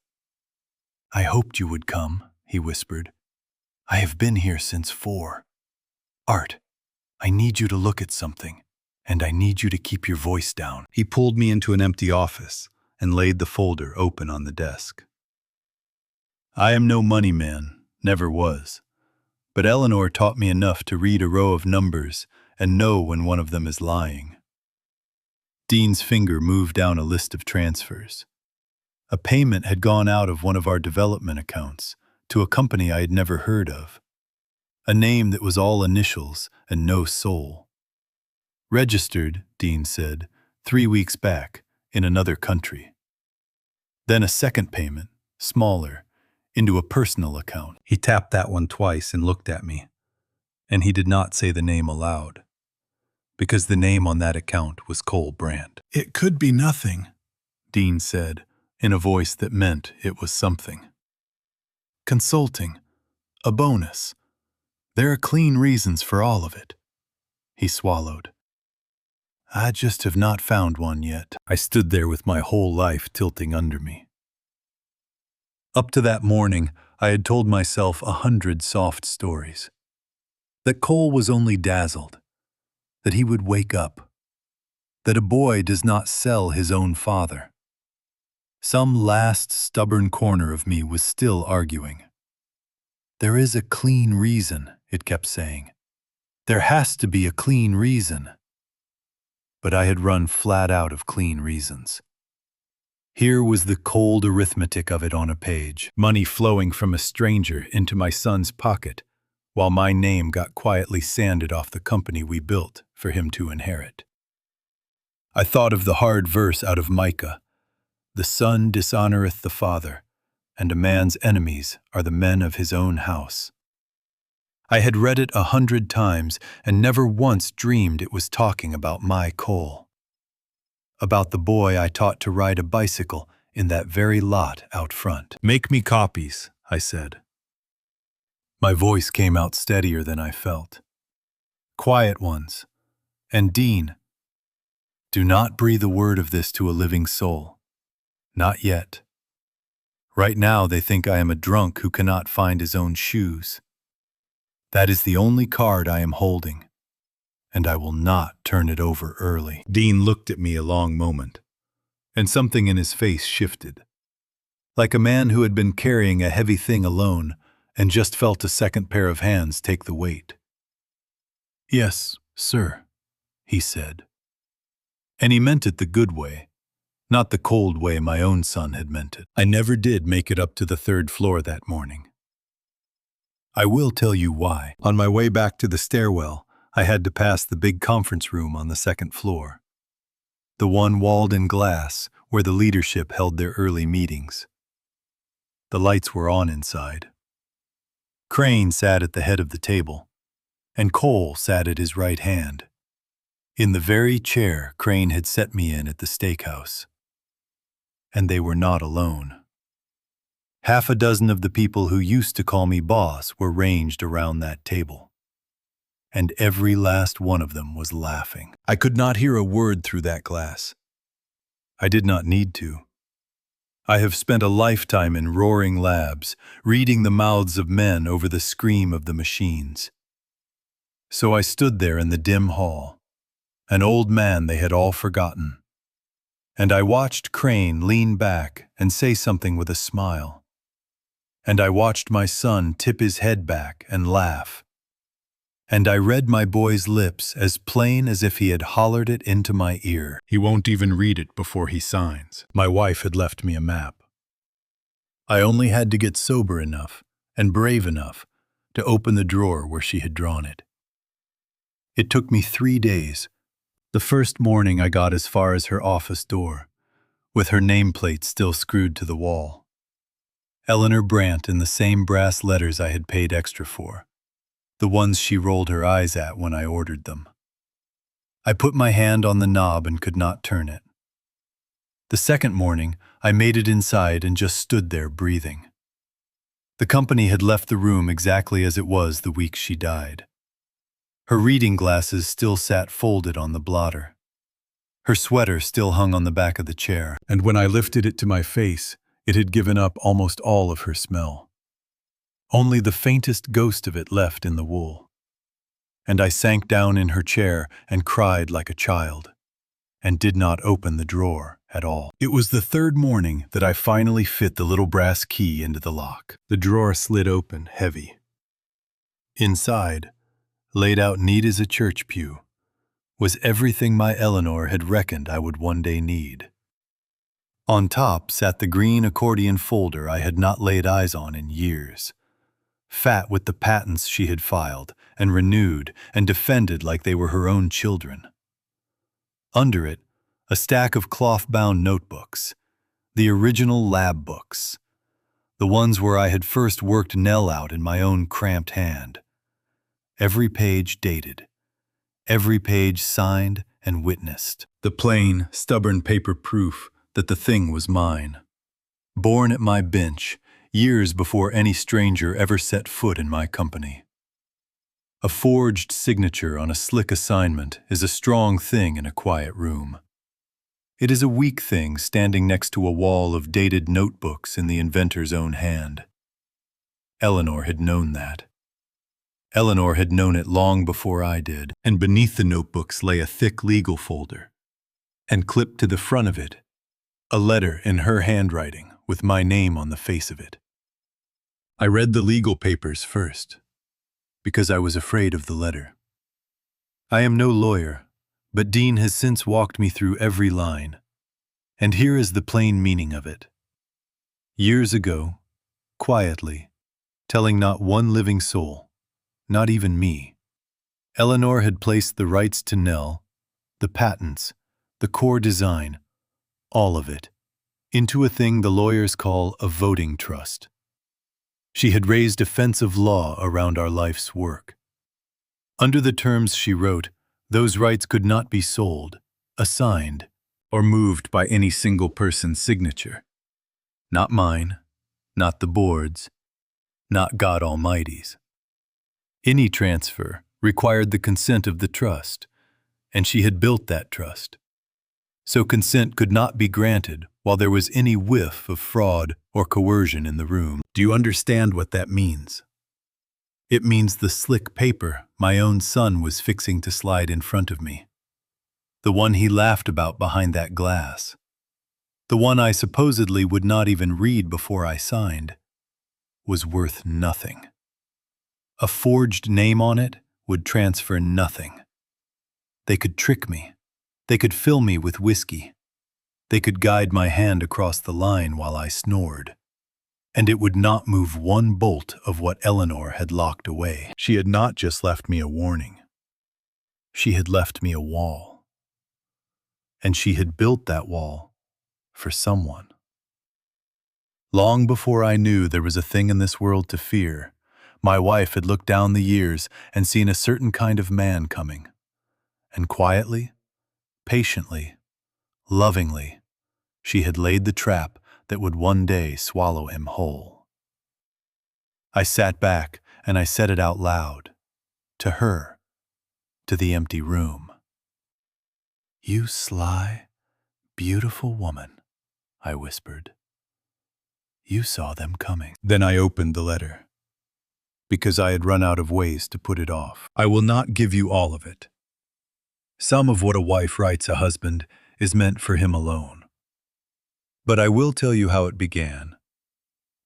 "I hoped you would come," he whispered. "I have been here since 4. Art, I need you to look at something, and I need you to keep your voice down." He pulled me into an empty office and laid the folder open on the desk. I am no money man, never was, but Eleanor taught me enough to read a row of numbers and know when one of them is lying. Dean's finger moved down a list of transfers. A payment had gone out of one of our development accounts to a company I had never heard of, a name that was all initials and no soul. Registered, Dean said, 3 weeks back, in another country. Then a second payment, smaller, into a personal account. He tapped that one twice and looked at me, and he did not say the name aloud, because the name on that account was Cole Brandt. "It could be nothing," Dean said, in a voice that meant it was something. "Consulting, a bonus. There are clean reasons for all of it." He swallowed. "I just have not found one yet." I stood there with my whole life tilting under me. Up to that morning, I had told myself 100 soft stories. That Cole was only dazzled, that he would wake up, that a boy does not sell his own father. Some last stubborn corner of me was still arguing. "There is a clean reason," it kept saying. "There has to be a clean reason." But I had run flat out of clean reasons. Here was the cold arithmetic of it on a page, money flowing from a stranger into my son's pocket, while my name got quietly sanded off the company we built for him to inherit. I thought of the hard verse out of Micah, "The son dishonoreth the father, and a man's enemies are the men of his own house." I had read it 100 times and never once dreamed it was talking about my Cole. About the boy I taught to ride a bicycle in that very lot out front. "Make me copies," I said. My voice came out steadier than I felt. "Quiet ones. And Dean, do not breathe a word of this to a living soul. Not yet. Right now they think I am a drunk who cannot find his own shoes. That is the only card I am holding, and I will not turn it over early." Dean looked at me a long moment, and something in his face shifted, like a man who had been carrying a heavy thing alone and just felt a second pair of hands take the weight. "Yes, sir," he said. And he meant it the good way, not the cold way my own son had meant it. I never did make it up to the 3rd floor that morning. I will tell you why. On my way back to the stairwell, I had to pass the big conference room on the 2nd floor, the one walled in glass where the leadership held their early meetings. The lights were on inside. Crane sat at the head of the table, and Cole sat at his right hand, in the very chair Crane had set me in at the steakhouse. And they were not alone. Half a dozen of the people who used to call me boss were ranged around that table. And every last one of them was laughing. I could not hear a word through that glass. I did not need to. I have spent a lifetime in roaring labs, reading the mouths of men over the scream of the machines. So I stood there in the dim hall, an old man they had all forgotten. And I watched Crane lean back and say something with a smile. And I watched my son tip his head back and laugh. And I read my boy's lips as plain as if he had hollered it into my ear. He won't even read it before he signs. My wife had left me a map. I only had to get sober enough and brave enough to open the drawer where she had drawn it. It took me 3 days. The first morning I got as far as her office door, with her nameplate still screwed to the wall. Eleanor Brandt in the same brass letters I had paid extra for, the ones she rolled her eyes at when I ordered them. I put my hand on the knob and could not turn it. The second morning, I made it inside and just stood there breathing. The company had left the room exactly as it was the week she died. Her reading glasses still sat folded on the blotter. Her sweater still hung on the back of the chair, and when I lifted it to my face, it had given up almost all of her smell. Only the faintest ghost of it left in the wool. And I sank down in her chair and cried like a child, and did not open the drawer at all. It was the third morning that I finally fit the little brass key into the lock. The drawer slid open, heavy. Inside, laid out neat as a church pew, was everything my Eleanor had reckoned I would one day need. On top sat the green accordion folder I had not laid eyes on in years, fat with the patents she had filed and renewed and defended like they were her own children. Under it, a stack of cloth-bound notebooks, the original lab books, the ones where I had first worked Nell out in my own cramped hand. Every page dated, every page signed and witnessed. The plain, stubborn paper proof that the thing was mine. Born at my bench, years before any stranger ever set foot in my company. A forged signature on a slick assignment is a strong thing in a quiet room. It is a weak thing standing next to a wall of dated notebooks in the inventor's own hand. Eleanor had known that. Eleanor had known it long before I did, and beneath the notebooks lay a thick legal folder. And clipped to the front of it, a letter in her handwriting with my name on the face of it. I read the legal papers first, because I was afraid of the letter. I am no lawyer, but Dean has since walked me through every line, and here is the plain meaning of it. Years ago, quietly, telling not one living soul, not even me, Eleanor had placed the rights to Nell, the patents, the core design, all of it, into a thing the lawyers call a voting trust. She had raised a fence of law around our life's work. Under the terms she wrote, those rights could not be sold, assigned, or moved by any single person's signature. Not mine, not the board's, not God Almighty's. Any transfer required the consent of the trust, and she had built that trust. So consent could not be granted while there was any whiff of fraud or coercion in the room. Do you understand what that means? It means the slick paper my own son was fixing to slide in front of me. The one he laughed about behind that glass. The one I supposedly would not even read before I signed, was worth nothing. A forged name on it would transfer nothing. They could trick me. They could fill me with whiskey. They could guide my hand across the line while I snored. And it would not move one bolt of what Eleanor had locked away. She had not just left me a warning. She had left me a wall. And she had built that wall for someone. Long before I knew there was a thing in this world to fear, my wife had looked down the years and seen a certain kind of man coming. And quietly, patiently, lovingly, She had laid the trap that would one day swallow him whole. I sat back and I said it out loud. To her. To the empty room. "You sly, beautiful woman," I whispered. "You saw them coming." Then I opened the letter, because I had run out of ways to put it off. I will not give you all of it. Some of what a wife writes a husband is meant for him alone. But I will tell you how it began,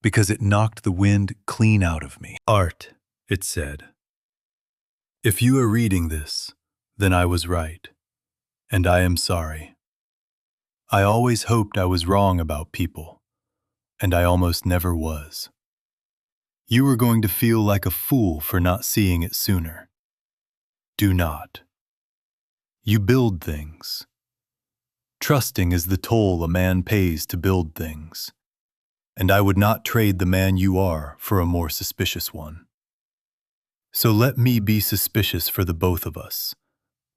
because it knocked the wind clean out of me. "Art," it said. "If you are reading this, then I was right, and I am sorry. I always hoped I was wrong about people, and I almost never was. You were going to feel like a fool for not seeing it sooner. Do not. You build things. Trusting is the toll a man pays to build things, and I would not trade the man you are for a more suspicious one. So let me be suspicious for the both of us,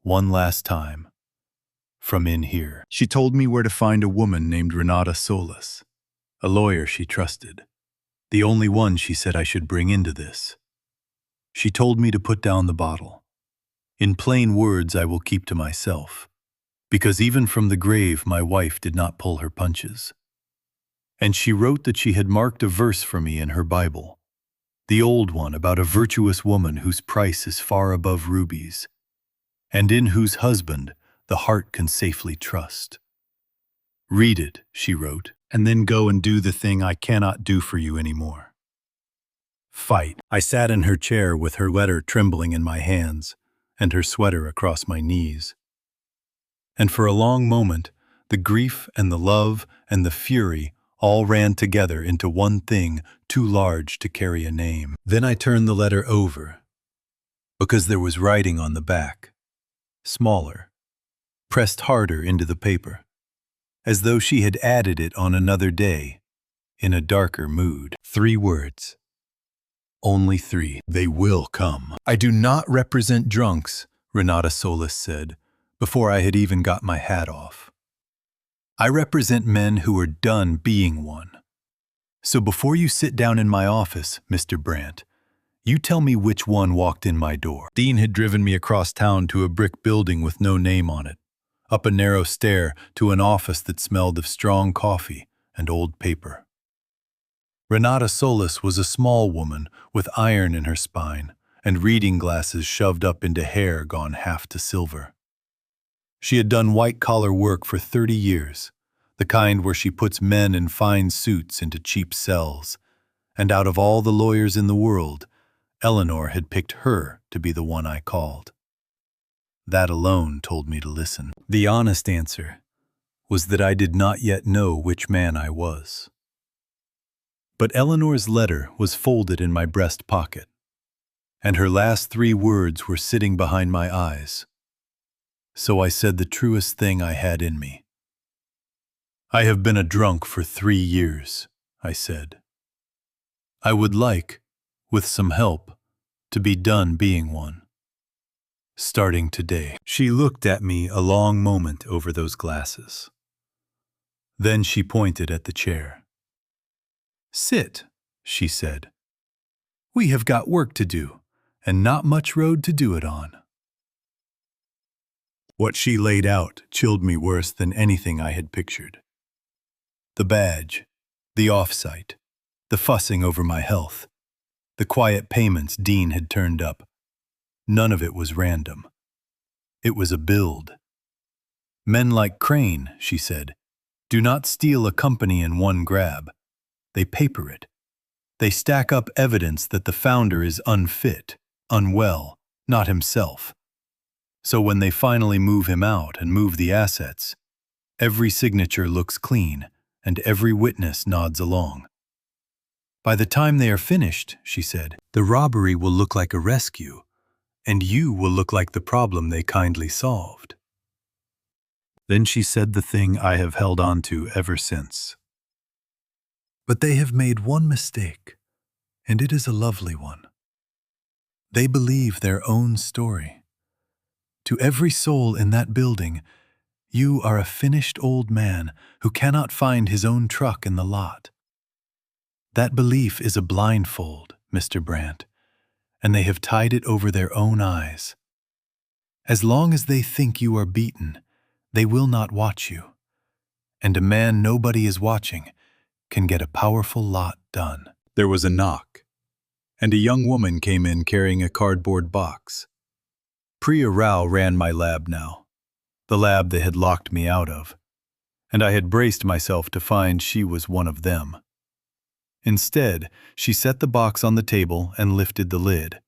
one last time, from in here." She told me where to find a woman named Renata Solis, a lawyer she trusted, the only one she said I should bring into this. She told me to put down the bottle. In plain words, I will keep to myself, because even from the grave my wife did not pull her punches. And she wrote that she had marked a verse for me in her Bible, the old one about a virtuous woman whose price is far above rubies, and in whose husband the heart can safely trust. "Read it," she wrote, "and then go and do the thing I cannot do for you anymore. Fight." I sat in her chair with her letter trembling in my hands and her sweater across my knees. And for a long moment, the grief and the love and the fury all ran together into one thing too large to carry a name. Then I turned the letter over, because there was writing on the back, smaller, pressed harder into the paper, as though she had added it on another day, in a darker mood. 3 words. Only 3. "They will come." "I do not represent drunks," Renata Solis said, before I had even got my hat off. "I represent men who are done being one. So before you sit down in my office, Mr. Brandt, you tell me which one walked in my door." Dean had driven me across town to a brick building with no name on it, up a narrow stair to an office that smelled of strong coffee and old paper. Renata Solis was a small woman with iron in her spine and reading glasses shoved up into hair gone half to silver. She had done white-collar work for 30 years, the kind where she puts men in fine suits into cheap cells, and out of all the lawyers in the world, Eleanor had picked her to be the one I called. That alone told me to listen. The honest answer was that I did not yet know which man I was. But Eleanor's letter was folded in my breast pocket, and her last 3 words were sitting behind my eyes. So I said the truest thing I had in me. "I have been a drunk for 3 years," I said. "I would like, with some help, to be done being one. Starting today." She looked at me a long moment over those glasses. Then she pointed at the chair. "Sit," she said. "We have got work to do, and not much road to do it on." What she laid out chilled me worse than anything I had pictured. The badge, the off-site, the fussing over my health, the quiet payments Dean had turned up. None of it was random. It was a build. "Men like Crane," she said, "do not steal a company in one grab. They paper it. They stack up evidence that the founder is unfit, unwell, not himself. So when they finally move him out and move the assets, every signature looks clean and every witness nods along. By the time they are finished," she said, "the robbery will look like a rescue, and you will look like the problem they kindly solved." Then she said the thing I have held on to ever since. "But they have made one mistake, and it is a lovely one. They believe their own story. To every soul in that building, You are a finished old man who cannot find his own truck in the lot. That belief is a blindfold, Mr. Brandt, and they have tied it over their own eyes. As long as they think you are beaten, they will not watch you. And a man nobody is watching can get a powerful lot done. There was a knock, and a young woman came in carrying a cardboard box. Priya Rao ran my lab now, the lab they had locked me out of, and I had braced myself to find she was one of them. Instead, she set the box on the table and lifted the lid.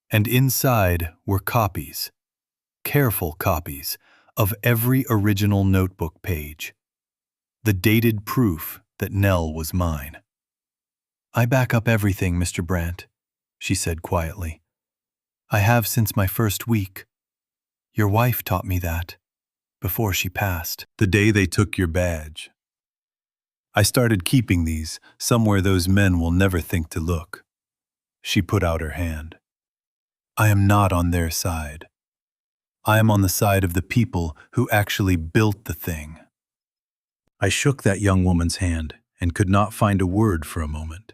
And inside were copies, careful copies, of every original notebook page. The dated proof that Nell was mine. I back up everything, Mr. Brandt, she said quietly. I have since my first week. Your wife taught me that, before she passed. The day they took your badge. I started keeping these somewhere those men will never think to look. She put out her hand. I am not on their side. I am on the side of the people who actually built the thing. I shook that young woman's hand and could not find a word for a moment.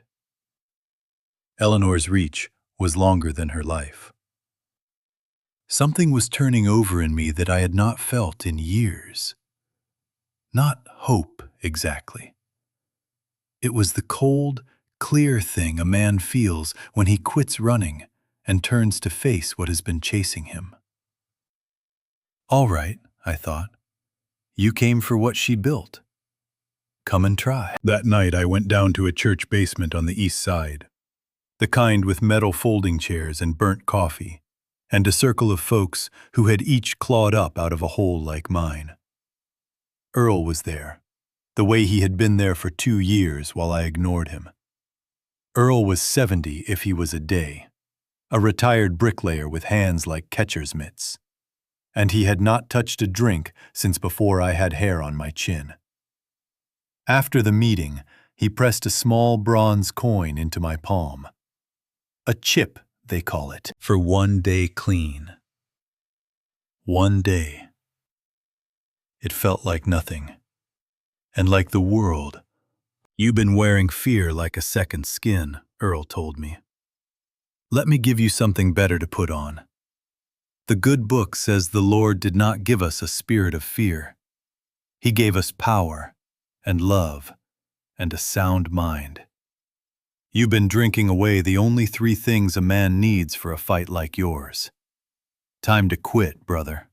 Eleanor's reach was longer than her life. Something was turning over in me that I had not felt in years. Not hope, exactly. It was the cold, clear thing a man feels when he quits running and turns to face what has been chasing him. All right, I thought. You came for what she built. Come and try. That night I went down to a church basement on the east side. The kind with metal folding chairs and burnt coffee, and a circle of folks who had each clawed up out of a hole like mine. Earl was there, the way he had been there for 2 years while I ignored him. Earl was 70 if he was a day, a retired bricklayer with hands like catcher's mitts. And he had not touched a drink since before I had hair on my chin. After the meeting, he pressed a small bronze coin into my palm. A chip, they call it, for 1 day clean. 1 day. It felt like nothing, and like the world. You've been wearing fear like a second skin, Earl told me. Let me give you something better to put on. The good book says the Lord did not give us a spirit of fear. He gave us power and love and a sound mind. You've been drinking away the only 3 things a man needs for a fight like yours. Time to quit, brother.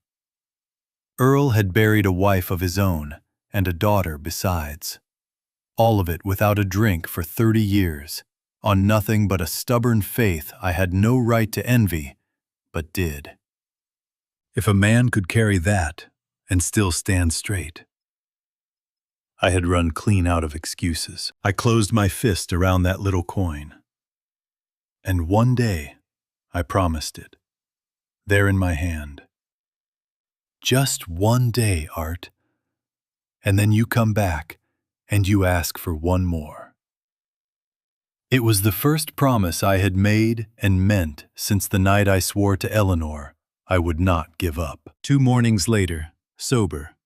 Earl had buried a wife of his own and a daughter besides. All of it without a drink for 30 years, on nothing but a stubborn faith I had no right to envy, but did. If a man could carry that and still stand straight. I had run clean out of excuses. I closed my fist around that little coin. And 1 day, I promised it, there in my hand. Just 1 day, Art. And then you come back and you ask for 1 more. It was the first promise I had made and meant since the night I swore to Eleanor I would not give up. 2 mornings later, sober,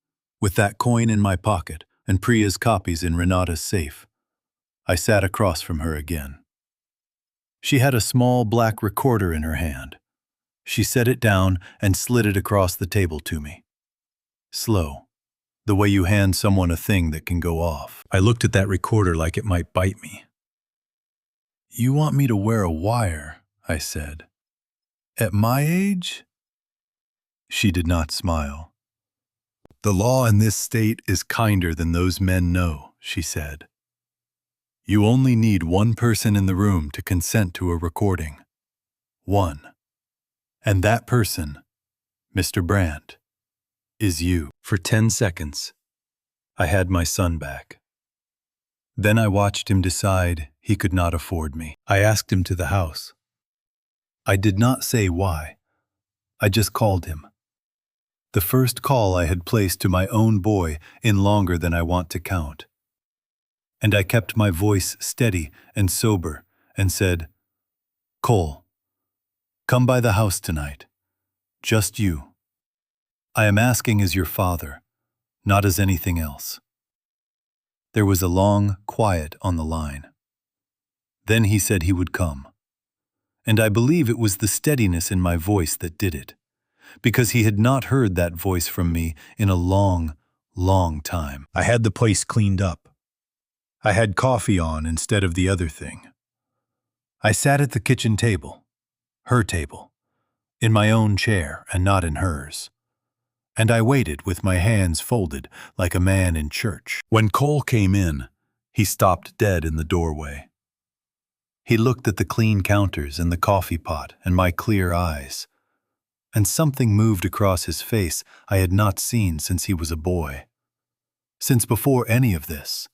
with that coin in my pocket and Priya's copies in Renata's safe, I sat across from her again. She had a small black recorder in her hand. She set it down and slid it across the table to me. Slow, the way you hand someone a thing that can go off. I looked at that recorder like it might bite me. You want me to wear a wire, I said. At my age? She did not smile. The law in this state is kinder than those men know, she said. You only need 1 person in the room to consent to a recording. 1. And that person, Mr. Brandt, is you. For 10 seconds, I had my son back. Then I watched him decide he could not afford me. I asked him to the house. I did not say why. I just called him. The first call I had placed to my own boy in longer than I want to count. And I kept my voice steady and sober and said, Cole, come by the house tonight. Just you. I am asking as your father, not as anything else. There was a long quiet on the line. Then he said he would come. And I believe it was the steadiness in my voice that did it, because he had not heard that voice from me in a long, long time. I had the place cleaned up. I had coffee on instead of the other thing. I sat at the kitchen table, her table, in my own chair and not in hers. And I waited with my hands folded like a man in church. When Cole came in, he stopped dead in the doorway. He looked at the clean counters and the coffee pot and my clear eyes, and something moved across his face I had not seen since he was a boy, since before any of this.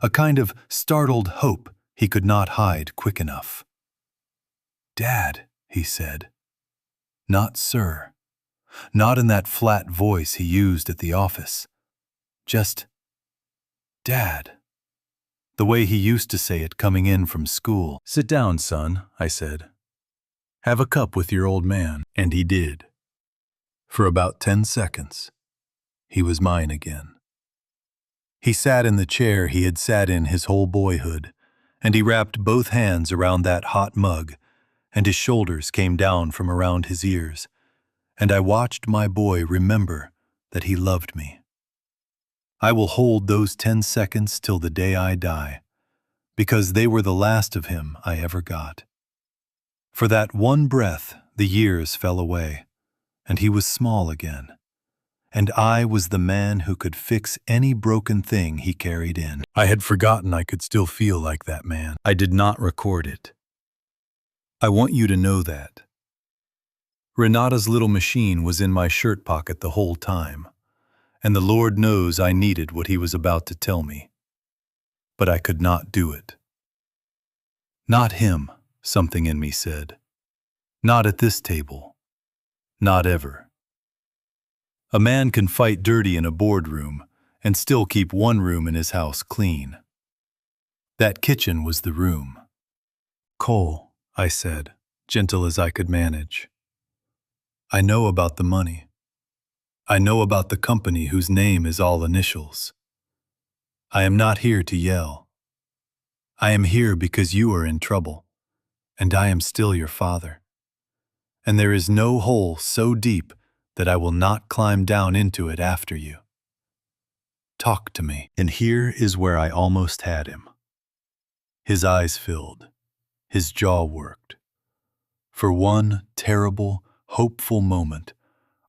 A kind of startled hope he could not hide quick enough. "Dad," he said. Not "sir." Not in that flat voice he used at the office. Just, "Dad." The way he used to say it coming in from school. "Sit down, son," I said. "Have a cup with your old man." And he did. For about 10 seconds, he was mine again. He sat in the chair he had sat in his whole boyhood, and he wrapped both hands around that hot mug, and his shoulders came down from around his ears, and I watched my boy remember that he loved me. I will hold those 10 seconds till the day I die, because they were the last of him I ever got. For that one breath, the years fell away, and he was small again, and I was the man who could fix any broken thing he carried in. I had forgotten I could still feel like that man. I did not record it. I want you to know that. Renata's little machine was in my shirt pocket the whole time, and the Lord knows I needed what he was about to tell me. But I could not do it. Not him, something in me said. Not at this table. Not ever. A man can fight dirty in a boardroom and still keep one room in his house clean. That kitchen was the room. "Cole," I said, gentle as I could manage. "I know about the money. I know about the company whose name is all initials. I am not here to yell. I am here because you are in trouble, and I am still your father. And there is no hole so deep that I will not climb down into it after you. Talk to me." And here is where I almost had him. His eyes filled, his jaw worked. For one terrible, hopeful moment,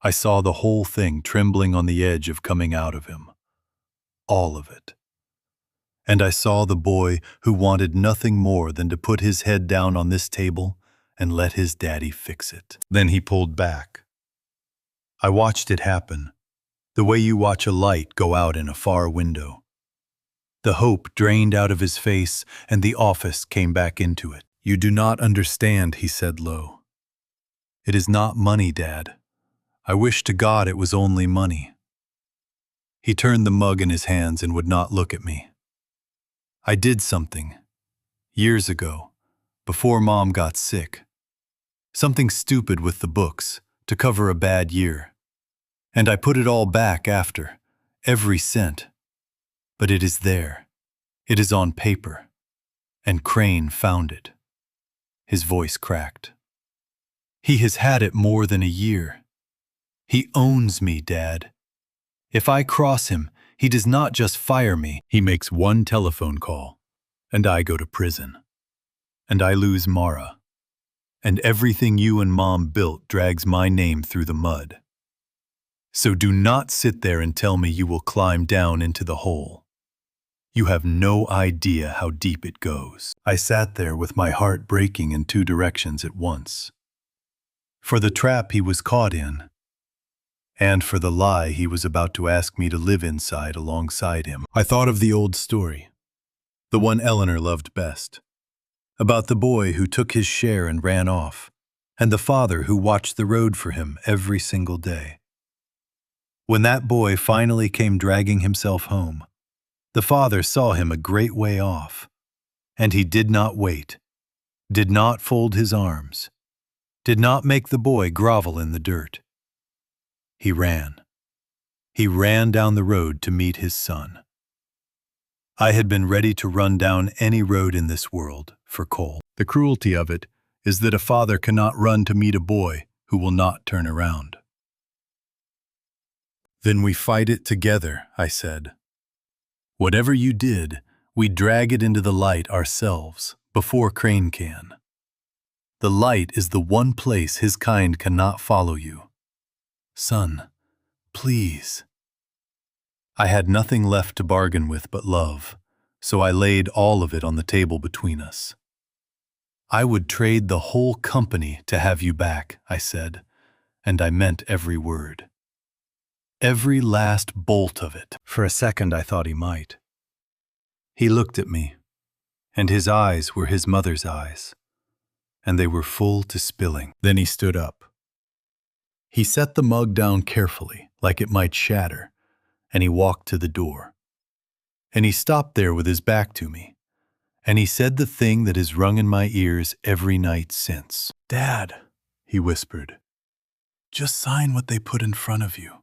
I saw the whole thing trembling on the edge of coming out of him. All of it. And I saw the boy who wanted nothing more than to put his head down on this table and let his daddy fix it. Then he pulled back. I watched it happen, the way you watch a light go out in a far window. The hope drained out of his face and the office came back into it. "You do not understand," he said low. "It is not money, Dad. I wish to God it was only money." He turned the mug in his hands and would not look at me. "I did something, years ago, before Mom got sick. Something stupid with the books, to cover a bad year. And I put it all back after, every cent. But it is there. It is on paper. And Crane found it." His voice cracked. "He has had it more than a year. He owns me, Dad. If I cross him, he does not just fire me. He makes one telephone call, and I go to prison. And I lose Mara. And everything you and Mom built drags my name through the mud. So do not sit there and tell me you will climb down into the hole. You have no idea how deep it goes." I sat there with my heart breaking in 2 directions at once. For the trap he was caught in, and for the lie he was about to ask me to live inside alongside him. I thought of the old story, the one Eleanor loved best, about the boy who took his share and ran off, and the father who watched the road for him every single day. When that boy finally came dragging himself home, the father saw him a great way off, and he did not wait, did not fold his arms, did not make the boy grovel in the dirt. He ran. He ran down the road to meet his son. I had been ready to run down any road in this world for Cole. The cruelty of it is that a father cannot run to meet a boy who will not turn around. Then we fight it together, I said. Whatever you did, we drag it into the light ourselves, before Crane can. The light is the one place his kind cannot follow you. Son, please. I had nothing left to bargain with but love, so I laid all of it on the table between us. I would trade the whole company to have you back, I said, and I meant every word. Every last bolt of it. For a second I thought he might. He looked at me, and his eyes were his mother's eyes, and they were full to spilling. Then he stood up. He set the mug down carefully, like it might shatter, and he walked to the door. And he stopped there with his back to me, and he said the thing that has rung in my ears every night since. Dad, he whispered, just sign what they put in front of you,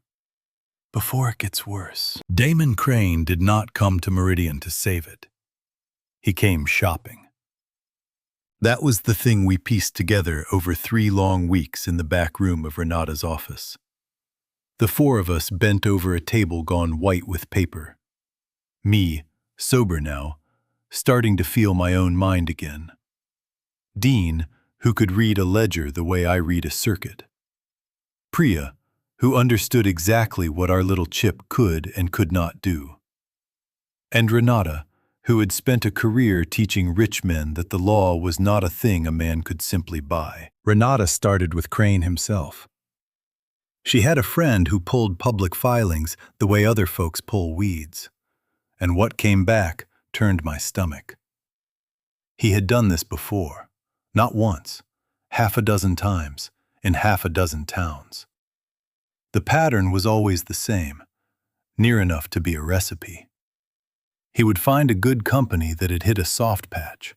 before it gets worse. Damon Crane did not come to Meridian to save it. He came shopping. That was the thing we pieced together over 3 long weeks in the back room of Renata's office. The 4 of us bent over a table gone white with paper. Me, sober now, starting to feel my own mind again. Dean, who could read a ledger the way I read a circuit. Priya, who understood exactly what our little chip could and could not do. And Renata, who had spent a career teaching rich men that the law was not a thing a man could simply buy. Renata started with Crane himself. She had a friend who pulled public filings the way other folks pull weeds, and what came back turned my stomach. He had done this before, not once, 6 times, in 6 towns. The pattern was always the same, near enough to be a recipe. He would find a good company that had hit a soft patch,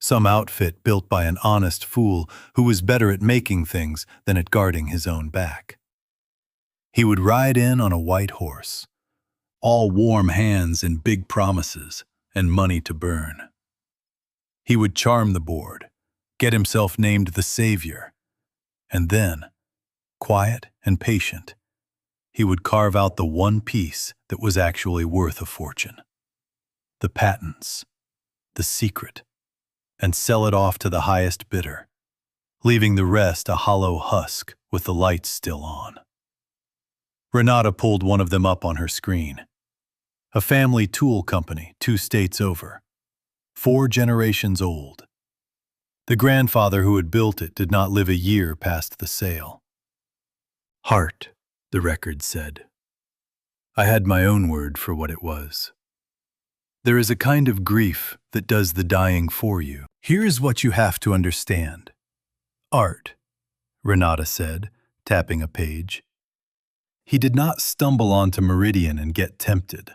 some outfit built by an honest fool who was better at making things than at guarding his own back. He would ride in on a white horse, all warm hands and big promises and money to burn. He would charm the board, get himself named the savior, and then, quiet and patient, he would carve out the one piece that was actually worth a fortune. The patents, the secret, and sell it off to the highest bidder, leaving the rest a hollow husk with the lights still on. Renata pulled one of them up on her screen. A family tool company 2 states over, 4 generations old. The grandfather who had built it did not live a year past the sale. Heart, the record said. I had my own word for what it was. There is a kind of grief that does the dying for you. Here is what you have to understand. Art, Renata said, tapping a page. He did not stumble onto Meridian and get tempted.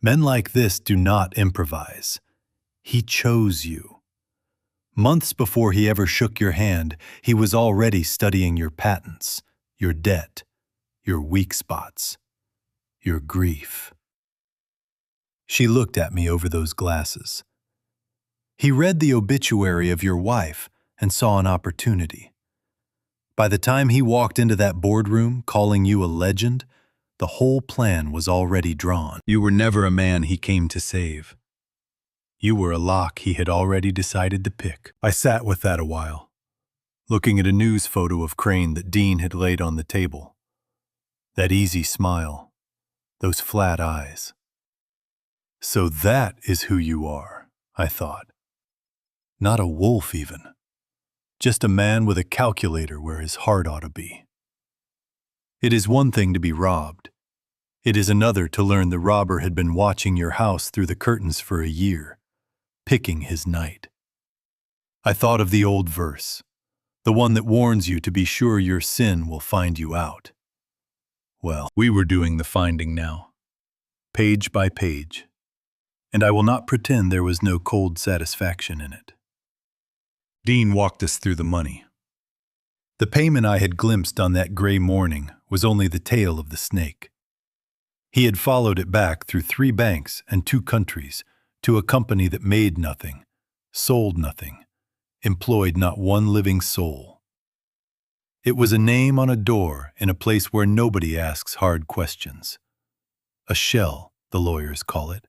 Men like this do not improvise. He chose you. Months before he ever shook your hand, he was already studying your patents, your debt, your weak spots, your grief. She looked at me over those glasses. He read the obituary of your wife and saw an opportunity. By the time he walked into that boardroom calling you a legend, the whole plan was already drawn. You were never a man he came to save. You were a lock he had already decided to pick. I sat with that a while, looking at a news photo of Crane that Dean had laid on the table. That easy smile, those flat eyes. So that is who you are, I thought. Not a wolf even. Just a man with a calculator where his heart ought to be. It is one thing to be robbed. It is another to learn the robber had been watching your house through the curtains for a year, picking his night. I thought of the old verse, the one that warns you to be sure your sin will find you out. Well, we were doing the finding now, page by page, and I will not pretend there was no cold satisfaction in it. Dean walked us through the money. The payment I had glimpsed on that gray morning was only the tail of the snake. He had followed it back through 3 banks and 2 countries to a company that made nothing, sold nothing, employed not one living soul. It was a name on a door in a place where nobody asks hard questions. A shell, the lawyers call it.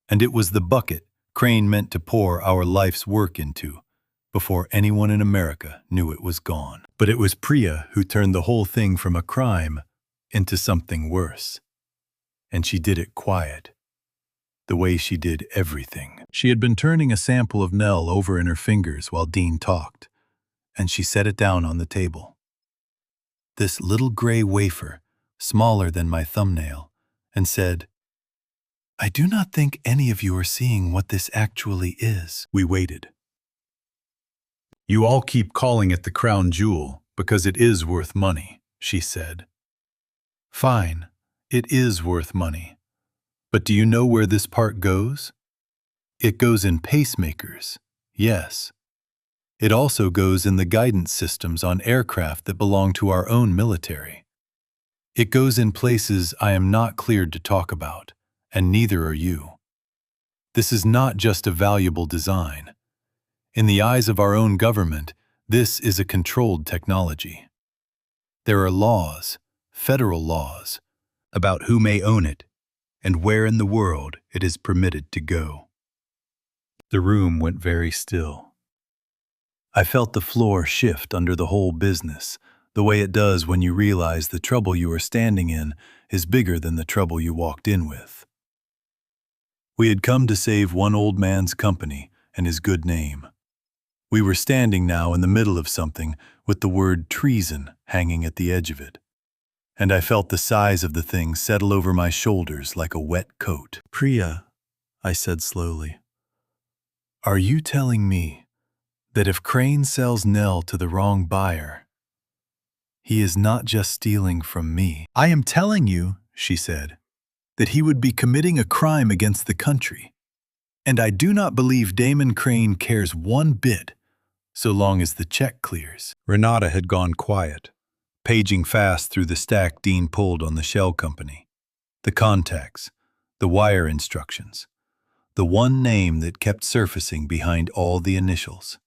And it was the bucket Crane meant to pour our life's work into before anyone in America knew it was gone. But it was Priya who turned the whole thing from a crime into something worse. And she did it quiet, the way she did everything. She had been turning a sample of Nell over in her fingers while Dean talked, and she set it down on the table. This little gray wafer, smaller than my thumbnail, and said, "I do not think any of you are seeing what this actually is." We waited. "You all keep calling it the crown jewel because it is worth money," she said. "Fine, it is worth money. But do you know where this part goes? It goes in pacemakers, yes. It also goes in the guidance systems on aircraft that belong to our own military. It goes in places I am not cleared to talk about, and neither are you. This is not just a valuable design. In the eyes of our own government, this is a controlled technology. There are laws, federal laws, about who may own it and where in the world it is permitted to go." The room went very still. I felt the floor shift under the whole business, the way it does when you realize the trouble you are standing in is bigger than the trouble you walked in with. We had come to save one old man's company and his good name. We were standing now in the middle of something with the word treason hanging at the edge of it, and I felt the size of the thing settle over my shoulders like a wet coat. "Priya," I said slowly, "are you telling me that if Crane sells Nell to the wrong buyer, he is not just stealing from me?" "I am telling you," she said, "that he would be committing a crime against the country. And I do not believe Damon Crane cares one bit so long as the check clears." Renata had gone quiet, paging fast through the stack Dean pulled on the shell company, the contacts, the wire instructions, the one name that kept surfacing behind all the initials.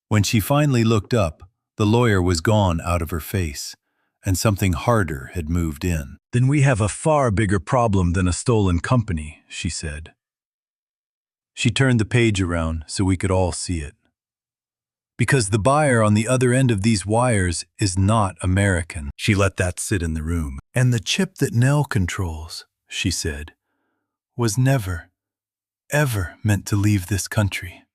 When she finally looked up, the lawyer was gone out of her face, and something harder had moved in. "Then we have a far bigger problem than a stolen company," she said. She turned the page around so we could all see it. "Because the buyer on the other end of these wires is not American." She let that sit in the room. "And the chip that Nell controls," she said, "was never, ever meant to leave this country.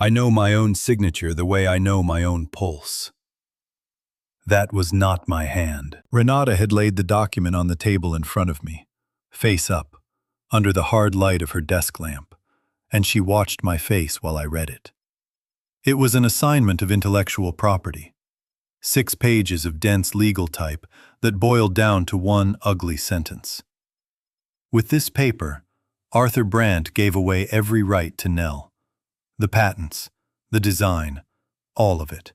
I know my own signature the way I know my own pulse. That was not my hand." Renata had laid the document on the table in front of me, face up, under the hard light of her desk lamp, and she watched my face while I read it. It was an assignment of intellectual property, 6 pages of dense legal type that boiled down to one ugly sentence. With this paper, Arthur Brandt gave away every right to Nell, the patents, the design, all of it,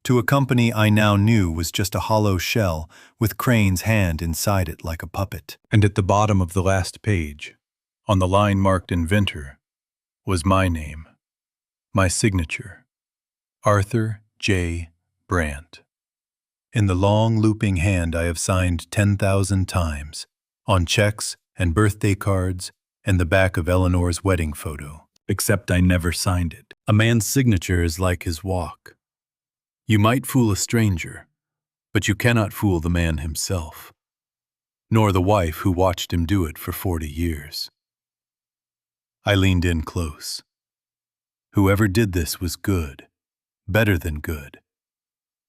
to a company I now knew was just a hollow shell with Crane's hand inside it like a puppet. And at the bottom of the last page, on the line marked inventor, was my name, my signature, Arthur J. Brandt. In the long looping hand I have signed 10,000 times, on checks and birthday cards and the back of Eleanor's wedding photo, except I never signed it. A man's signature is like his walk. You might fool a stranger, but you cannot fool the man himself, nor the wife who watched him do it for 40 years. I leaned in close. Whoever did this was good, better than good.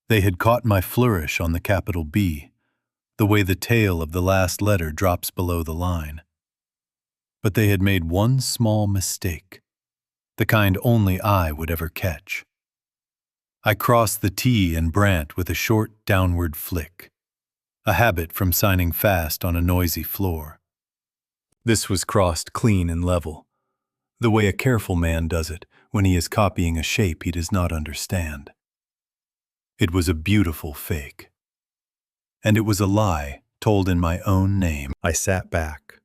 They had caught my flourish on the capital B, the way the tail of the last letter drops below the line. But they had made one small mistake, the kind only I would ever catch. I crossed the T in Brandt with a short downward flick, a habit from signing fast on a noisy floor. This was crossed clean and level, the way a careful man does it when he is copying a shape he does not understand. It was a beautiful fake. And it was a lie told in my own name. I sat back.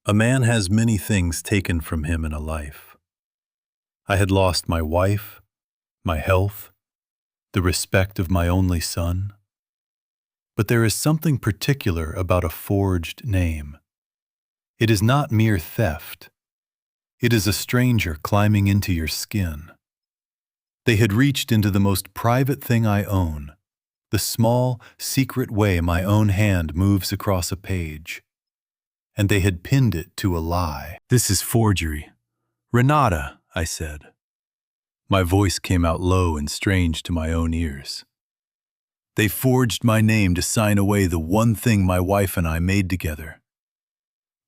A man has many things taken from him in a life. I had lost my wife, my health, the respect of my only son. But there is something particular about a forged name. It is not mere theft. It is a stranger climbing into your skin. They had reached into the most private thing I own, the small, secret way my own hand moves across a page. And they had pinned it to a lie. This is forgery. Renata, I said. My voice came out low and strange to my own ears. They forged my name to sign away the one thing my wife and I made together.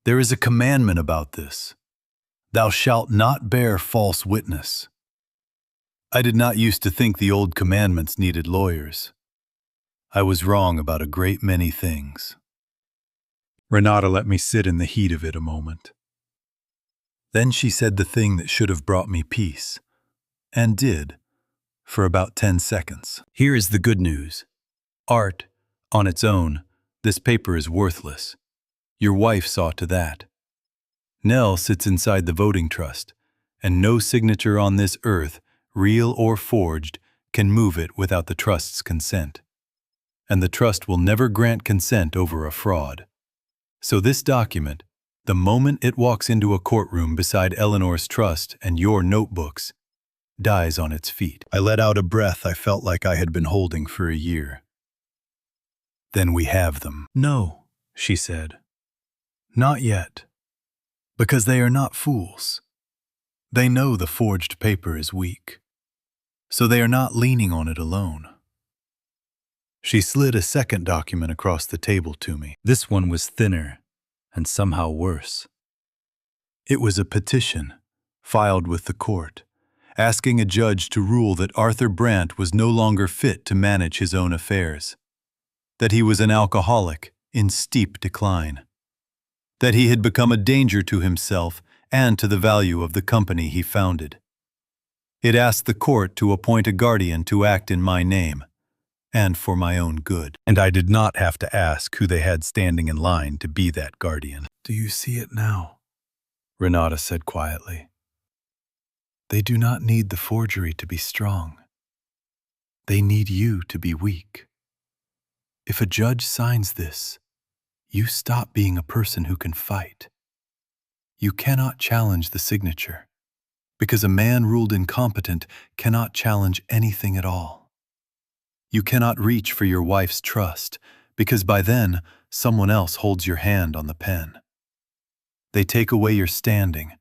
There is a commandment about this. Thou shalt not bear false witness. I did not used to think the old commandments needed lawyers. I was wrong about a great many things. Renata let me sit in the heat of it a moment. Then she said the thing that should have brought me peace, and did, for about 10 seconds. Here is the good news. Art, on its own, this paper is worthless. Your wife saw to that. Nell sits inside the voting trust, and no signature on this earth, real or forged, can move it without the trust's consent. And the trust will never grant consent over a fraud. So this document, the moment it walks into a courtroom beside Eleanor's trust and your notebooks, dies on its feet. I let out a breath I felt like I had been holding for a year. Then we have them. No, she said. Not yet. Because they are not fools. They know the forged paper is weak. So they are not leaning on it alone. She slid a second document across the table to me. This one was thinner and somehow worse. It was a petition, filed with the court, asking a judge to rule that Arthur Brandt was no longer fit to manage his own affairs, that he was an alcoholic in steep decline, that he had become a danger to himself and to the value of the company he founded. It asked the court to appoint a guardian to act in my name, and for my own good. And I did not have to ask who they had standing in line to be that guardian. Do you see it now? Renata said quietly. They do not need the forgery to be strong. They need you to be weak. If a judge signs this, you stop being a person who can fight. You cannot challenge the signature, because a man ruled incompetent cannot challenge anything at all. You cannot reach for your wife's trust, because by then, someone else holds your hand on the pen. They take away your standing,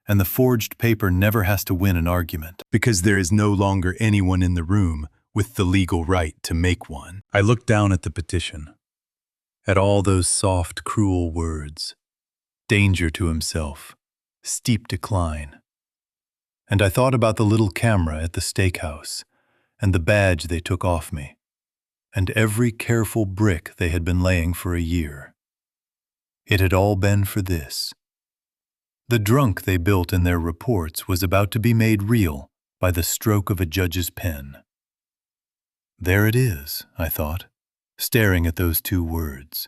and the forged paper never has to win an argument, because there is no longer anyone in the room with the legal right to make one. I looked down at the petition, at all those soft, cruel words. Danger to himself, steep decline. And I thought about the little camera at the steakhouse, and the badge they took off me, and every careful brick they had been laying for a year. It had all been for this. The drunk they built in their reports was about to be made real by the stroke of a judge's pen. There it is, I thought, staring at those two words.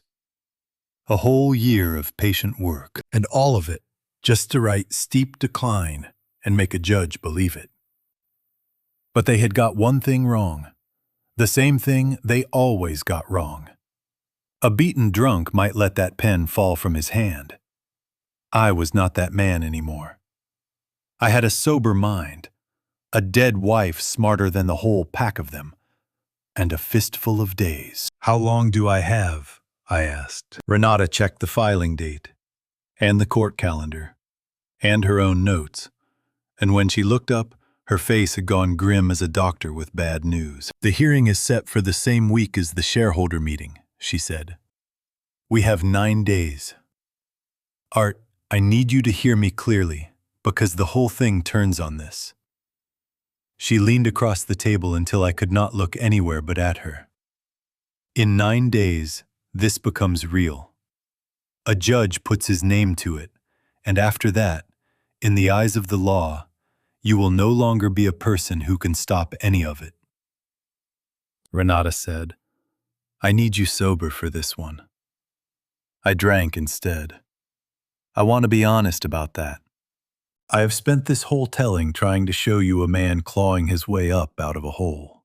A whole year of patient work, and all of it just to write steep decline and make a judge believe it. But they had got one thing wrong, the same thing they always got wrong. A beaten drunk might let that pen fall from his hand. I was not that man anymore. I had a sober mind, a dead wife smarter than the whole pack of them, and a fistful of days. How long do I have? I asked. Renata checked the filing date, and the court calendar, and her own notes, and when she looked up, her face had gone grim as a doctor with bad news. The hearing is set for the same week as the shareholder meeting, she said. We have 9 days. Art, I need you to hear me clearly, because the whole thing turns on this. She leaned across the table until I could not look anywhere but at her. In 9 days, this becomes real. A judge puts his name to it, and after that, in the eyes of the law, you will no longer be a person who can stop any of it. Renata said, I need you sober for this one. I drank instead. I want to be honest about that. I have spent this whole telling trying to show you a man clawing his way up out of a hole.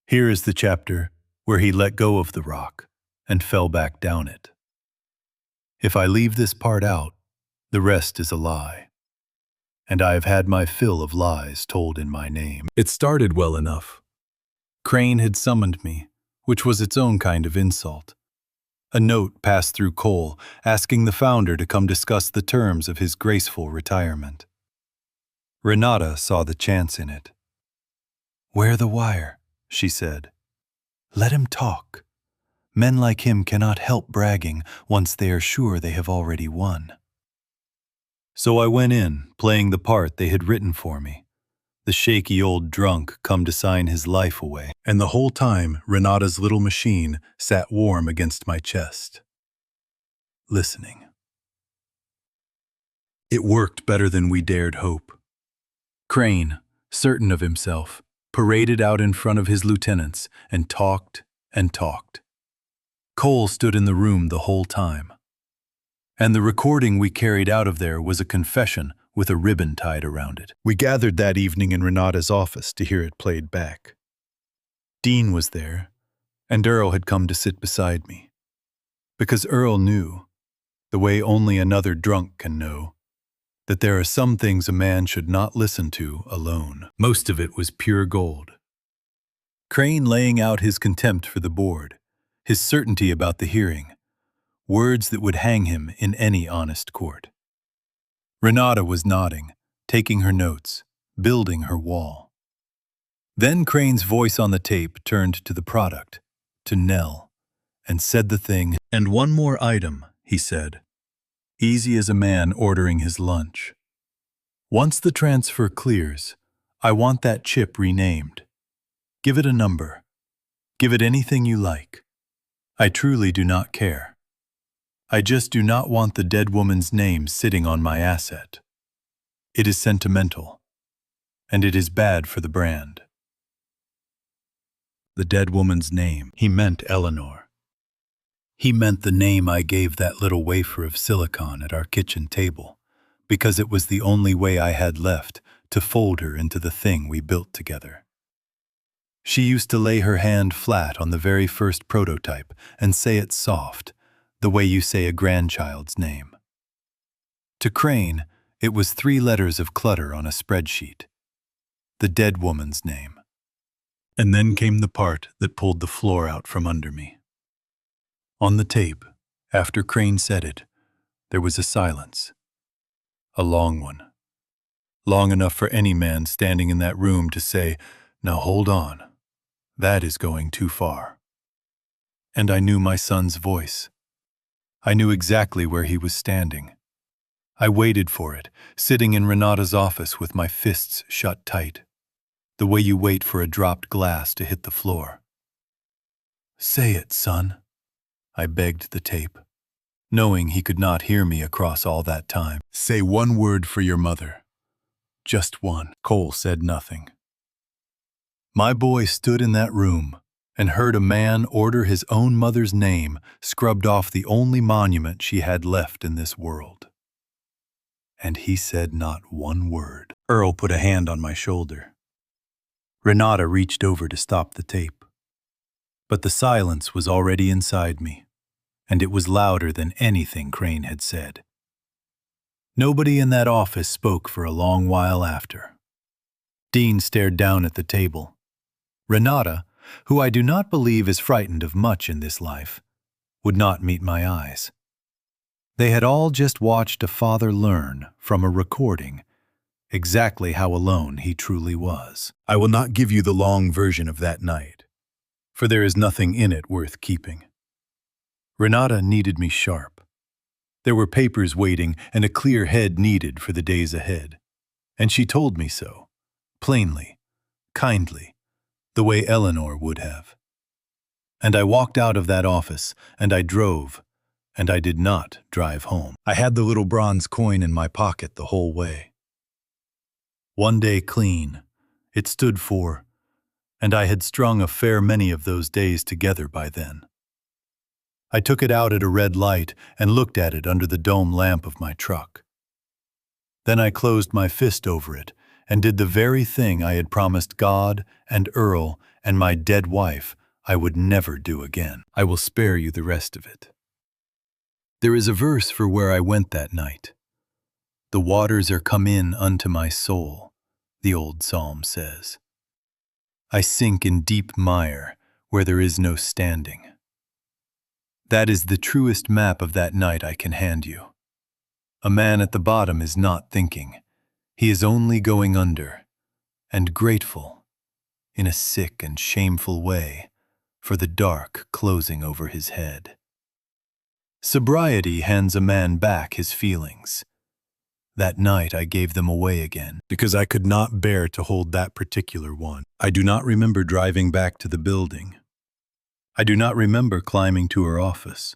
Here is the chapter where he let go of the rock and fell back down it. If I leave this part out, the rest is a lie. And I have had my fill of lies told in my name. It started well enough. Crane had summoned me, which was its own kind of insult. A note passed through Cole asking the founder to come discuss the terms of his graceful retirement. Renata saw the chance in it. "Wear the wire," she said. "Let him talk. Men like him cannot help bragging once they are sure they have already won." So I went in, playing the part they had written for me. The shaky old drunk come to sign his life away, and the whole time Renata's little machine sat warm against my chest, listening. It worked better than we dared hope. Crane, certain of himself, paraded out in front of his lieutenants and talked and talked. Cole stood in the room the whole time. And the recording we carried out of there was a confession with a ribbon tied around it. We gathered that evening in Renata's office to hear it played back. Dean was there, and Earl had come to sit beside me. Because Earl knew, the way only another drunk can know, that there are some things a man should not listen to alone. Most of it was pure gold. Crane laying out his contempt for the board, his certainty about the hearing, words that would hang him in any honest court. Renata was nodding, taking her notes, building her wall. Then Crane's voice on the tape turned to the product, to Nell, and said the thing. "And one more item," he said, easy as a man ordering his lunch. "Once the transfer clears, I want that chip renamed. Give it a number. Give it anything you like. I truly do not care. I just do not want the dead woman's name sitting on my asset. It is sentimental, and it is bad for the brand." The dead woman's name. He meant Eleanor. He meant the name I gave that little wafer of silicon at our kitchen table, because it was the only way I had left to fold her into the thing we built together. She used to lay her hand flat on the very first prototype and say it soft, the way you say a grandchild's name. To Crane, it was 3 letters of clutter on a spreadsheet. The dead woman's name. And then came the part that pulled the floor out from under me. On the tape, after Crane said it, there was a silence. A long one. Long enough for any man standing in that room to say, "Now hold on. That is going too far." And I knew my son's voice. I knew exactly where he was standing. I waited for it, sitting in Renata's office with my fists shut tight, the way you wait for a dropped glass to hit the floor. "Say it, son," I begged the tape, knowing he could not hear me across all that time. "Say one word for your mother. Just one." Cole said nothing. My boy stood in that room and heard a man order his own mother's name scrubbed off the only monument she had left in this world. And he said not one word. Earl put a hand on my shoulder. Renata reached over to stop the tape. But the silence was already inside me, and it was louder than anything Crane had said. Nobody in that office spoke for a long while after. Dean stared down at the table. Renata, who I do not believe is frightened of much in this life, would not meet my eyes. They had all just watched a father learn, from a recording, exactly how alone he truly was. I will not give you the long version of that night, for there is nothing in it worth keeping. Renata needed me sharp. There were papers waiting and a clear head needed for the days ahead, and she told me so, plainly, kindly, the way Eleanor would have. And I walked out of that office, and I drove, and I did not drive home. I had the little bronze coin in my pocket the whole way. One day clean, it stood for and I had strung a fair many of those days together by then. I took it out at a red light and looked at it under the dome lamp of my truck. Then I closed my fist over it and did the very thing I had promised God and Earl and my dead wife I would never do again. I will spare you the rest of it. There is a verse for where I went that night. The waters are come in unto my soul, the old psalm says. I sink in deep mire where there is no standing. That is the truest map of that night I can hand you. A man at the bottom is not thinking. He is only going under, and grateful, in a sick and shameful way, for the dark closing over his head. Sobriety hands a man back his feelings. That night I gave them away again, because I could not bear to hold that particular one. I do not remember driving back to the building. I do not remember climbing to her office,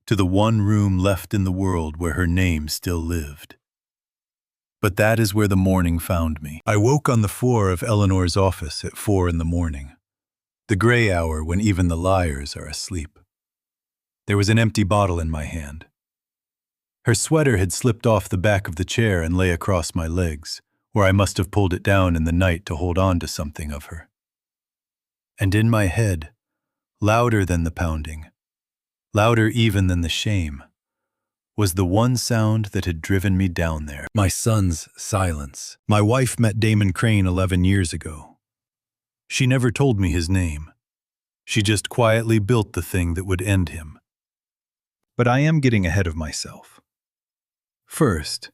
to the one room left in the world where her name still lived. But that is where the morning found me. I woke on the floor of Eleanor's office at 4 a.m, the gray hour when even the liars are asleep. There was an empty bottle in my hand. Her sweater had slipped off the back of the chair and lay across my legs, where I must have pulled it down in the night to hold on to something of her. And in my head, louder than the pounding, louder even than the shame, was the one sound that had driven me down there. My son's silence. My wife met Damon Crane 11 years ago. She never told me his name. She just quietly built the thing that would end him. But I am getting ahead of myself. First,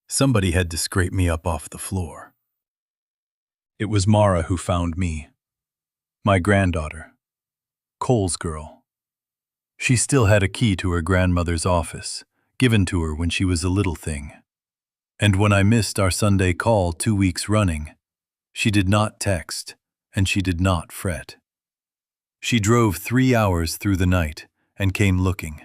somebody had to scrape me up off the floor. It was Mara who found me. My granddaughter. Cole's girl. She still had a key to her grandmother's office, given to her when she was a little thing. And when I missed our Sunday call 2 weeks running, she did not text, and she did not fret. She drove 3 hours through the night and came looking,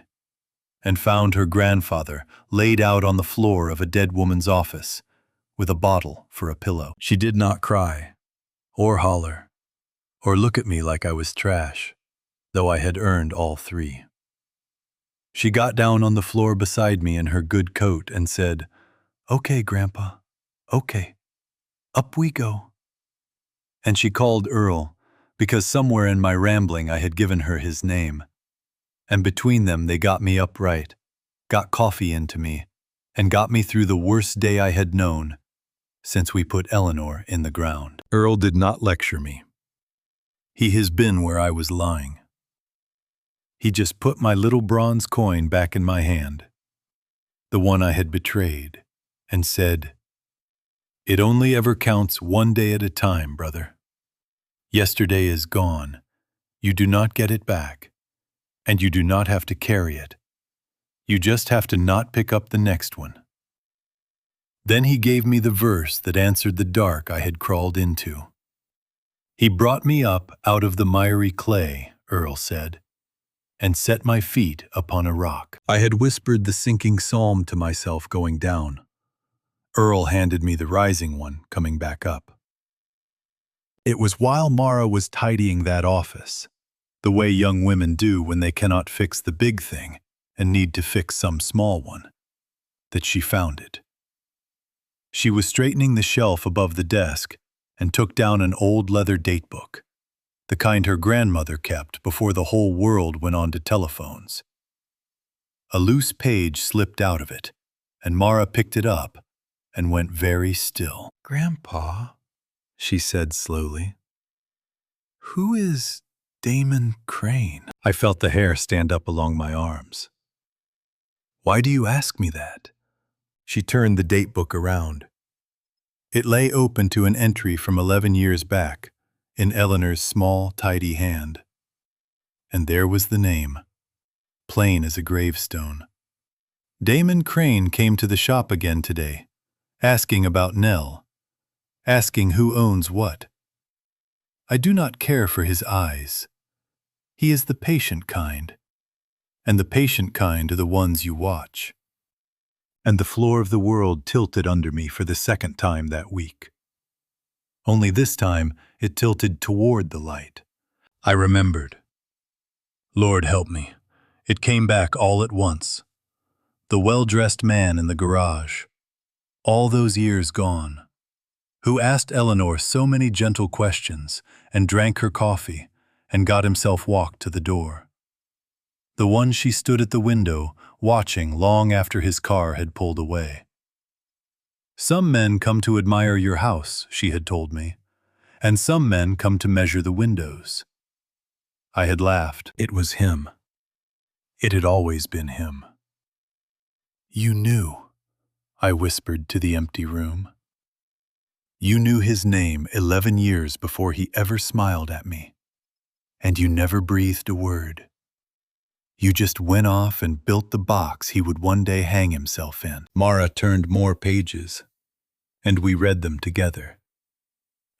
and found her grandfather laid out on the floor of a dead woman's office with a bottle for a pillow. She did not cry, or holler, or look at me like I was trash, though I had earned all 3. She got down on the floor beside me in her good coat and said, "Okay, Grandpa, okay, up we go." And she called Earl, because somewhere in my rambling I had given her his name. And between them they got me upright, got coffee into me, and got me through the worst day I had known since we put Eleanor in the ground. Earl did not lecture me. He has been where I was lying. He just put my little bronze coin back in my hand, the one I had betrayed, and said, "It only ever counts one day at a time, brother. Yesterday is gone. You do not get it back, and you do not have to carry it. You just have to not pick up the next one." Then he gave me the verse that answered the dark I had crawled into. He brought me up out of the miry clay, Earl said, and set my feet upon a rock. I had whispered the sinking psalm to myself going down. Earl handed me the rising one coming back up. It was while Mara was tidying that office, the way young women do when they cannot fix the big thing and need to fix some small one, that she found it. She was straightening the shelf above the desk and took down an old leather datebook, the kind her grandmother kept before the whole world went on to telephones. A loose page slipped out of it, and Mara picked it up and went very still. "Grandpa," she said slowly, "who is Damon Crane?" I felt the hair stand up along my arms. "Why do you ask me that?" She turned the datebook around. It lay open to an entry from 11 years back, in Eleanor's small, tidy hand. And there was the name, plain as a gravestone. Damon Crane came to the shop again today, asking about Nell, asking who owns what. I do not care for his eyes. He is the patient kind, and the patient kind are the ones you watch. And the floor of the world tilted under me for the second time that week. only this time it tilted toward the light. I remembered. Lord help me. It came back all at once. The well-dressed man in the garage. All those years gone. Who asked Eleanor so many gentle questions and drank her coffee and got himself walked to the door. The one she stood at the window watching long after his car had pulled away. Some men come to admire your house, she had told me, and some men come to measure the windows. I had laughed. It was him. It had always been him. You knew, I whispered to the empty room. You knew his name 11 years before he ever smiled at me, and you never breathed a word. You just went off and built the box he would one day hang himself in. Mara turned more pages, and we read them together.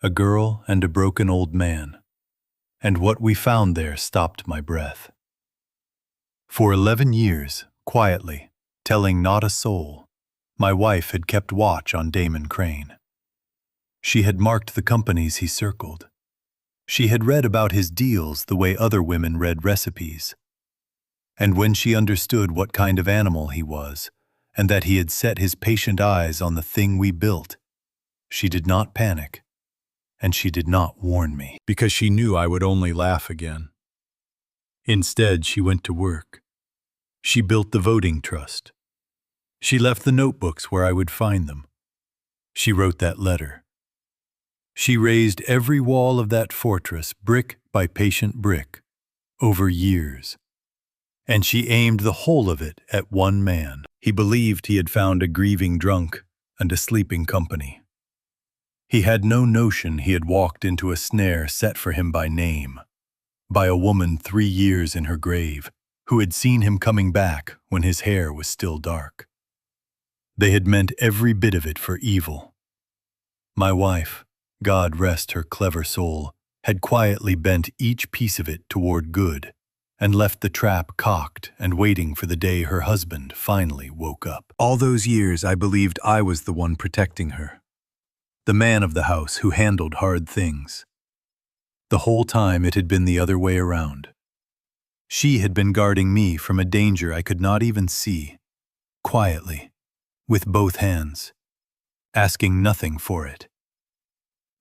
A girl and a broken old man, and what we found there stopped my breath. For 11 years, quietly, telling not a soul, my wife had kept watch on Damon Crane. She had marked the companies he circled. She had read about his deals the way other women read recipes. And when she understood what kind of animal he was, and that he had set his patient eyes on the thing we built, she did not panic, and she did not warn me, because she knew I would only laugh again. Instead, she went to work. She built the voting trust. She left the notebooks where I would find them. She wrote that letter. She raised every wall of that fortress, brick by patient brick, over years. And she aimed the whole of it at one man. He believed he had found a grieving drunk and a sleeping company. He had no notion he had walked into a snare set for him by name, by a woman 3 years in her grave, who had seen him coming back when his hair was still dark. They had meant every bit of it for evil. My wife, God rest her clever soul, had quietly bent each piece of it toward good, and left the trap cocked and waiting for the day her husband finally woke up. All those years I believed I was the one protecting her, the man of the house who handled hard things. The whole time it had been the other way around. She had been guarding me from a danger I could not even see, quietly, with both hands, asking nothing for it.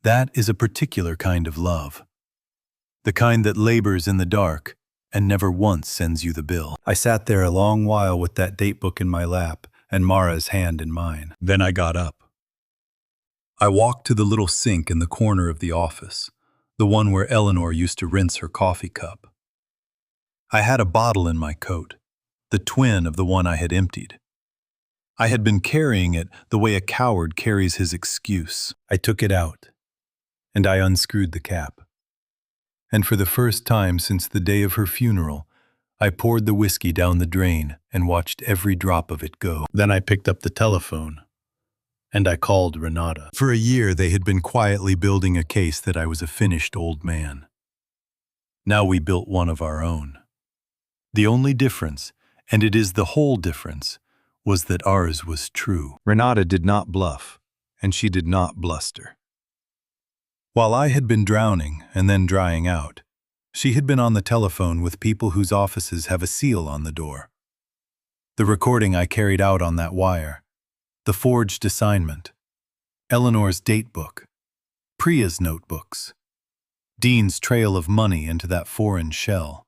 That is a particular kind of love, the kind that labors in the dark and never once sends you the bill. I sat there a long while with that datebook in my lap and Mara's hand in mine. Then I got up. I walked to the little sink in the corner of the office, the one where Eleanor used to rinse her coffee cup. I had a bottle in my coat, the twin of the one I had emptied. I had been carrying it the way a coward carries his excuse. I took it out, and I unscrewed the cap. And for the first time since the day of her funeral, I poured the whiskey down the drain and watched every drop of it go. Then I picked up the telephone, and I called Renata. For a year they had been quietly building a case that I was a finished old man. Now we built one of our own. The only difference, and it is the whole difference, was that ours was true. Renata did not bluff, and she did not bluster. While I had been drowning and then drying out, she had been on the telephone with people whose offices have a seal on the door. The recording I carried out on that wire, the forged assignment, Eleanor's datebook, Priya's notebooks, Dean's trail of money into that foreign shell.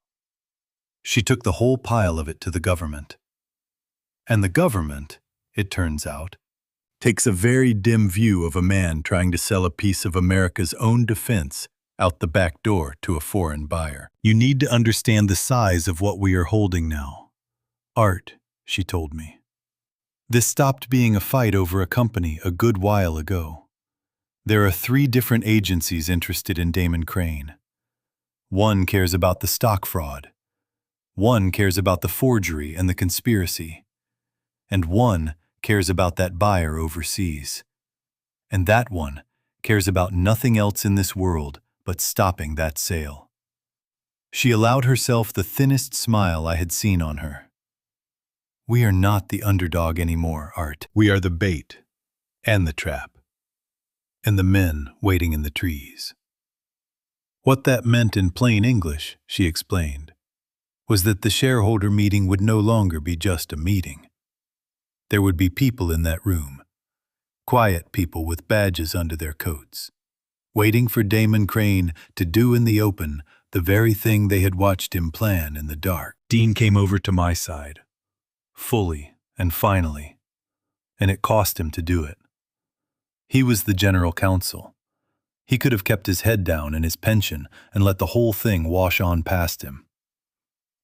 She took the whole pile of it to the government. And the government, it turns out, takes a very dim view of a man trying to sell a piece of America's own defense out the back door to a foreign buyer. You need to understand the size of what we are holding now. Art, she told me. This stopped being a fight over a company a good while ago. There are 3 different agencies interested in Damon Crane. One cares about the stock fraud. One cares about the forgery and the conspiracy. And one cares about that buyer overseas. And that one cares about nothing else in this world but stopping that sale. She allowed herself the thinnest smile I had seen on her. We are not the underdog anymore, Art. We are the bait and the trap. and the men waiting in the trees. What that meant in plain English, she explained, was that the shareholder meeting would no longer be just a meeting. There would be people in that room, quiet people with badges under their coats, waiting for Damon Crane to do in the open the very thing they had watched him plan in the dark. Dean came over to my side, fully and finally, and it cost him to do it. He was the general counsel. He could have kept his head down and his pension and let the whole thing wash on past him.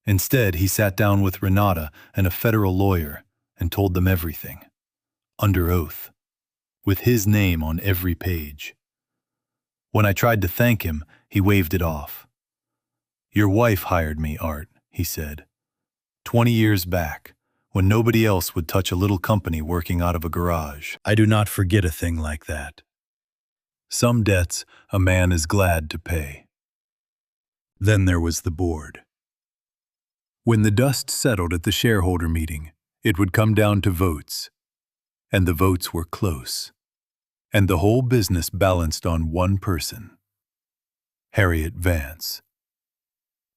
Instead, he sat down with Renata and a federal lawyer and told them everything, under oath, with his name on every page. When I tried to thank him, he waved it off. "Your wife hired me, Art," he said, 20 years back, when nobody else would touch a little company working out of a garage. I do not forget a thing like that. Some debts a man is glad to pay. Then there was the board. When the dust settled at the shareholder meeting, it would come down to votes, and the votes were close, and the whole business balanced on one person, Harriet Vance.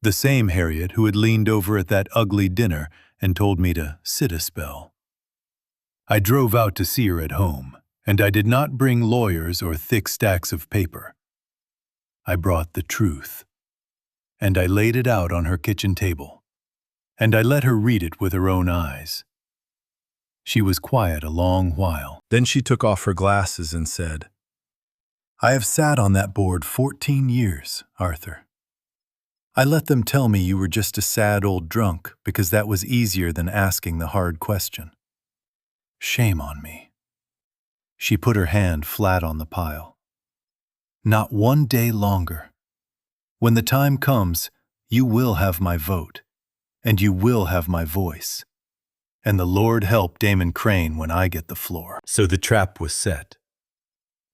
The same Harriet who had leaned over at that ugly dinner and told me to sit a spell. I drove out to see her at home, and I did not bring lawyers or thick stacks of paper. I brought the truth, and I laid it out on her kitchen table, and I let her read it with her own eyes. She was quiet a long while. Then she took off her glasses and said, "I have sat on that board 14 years, Arthur. I let them tell me you were just a sad old drunk because that was easier than asking the hard question. Shame on me." She put her hand flat on the pile. "Not one day longer. When the time comes, you will have my vote, and you will have my voice. And the Lord help Damon Crane when I get the floor." So the trap was set.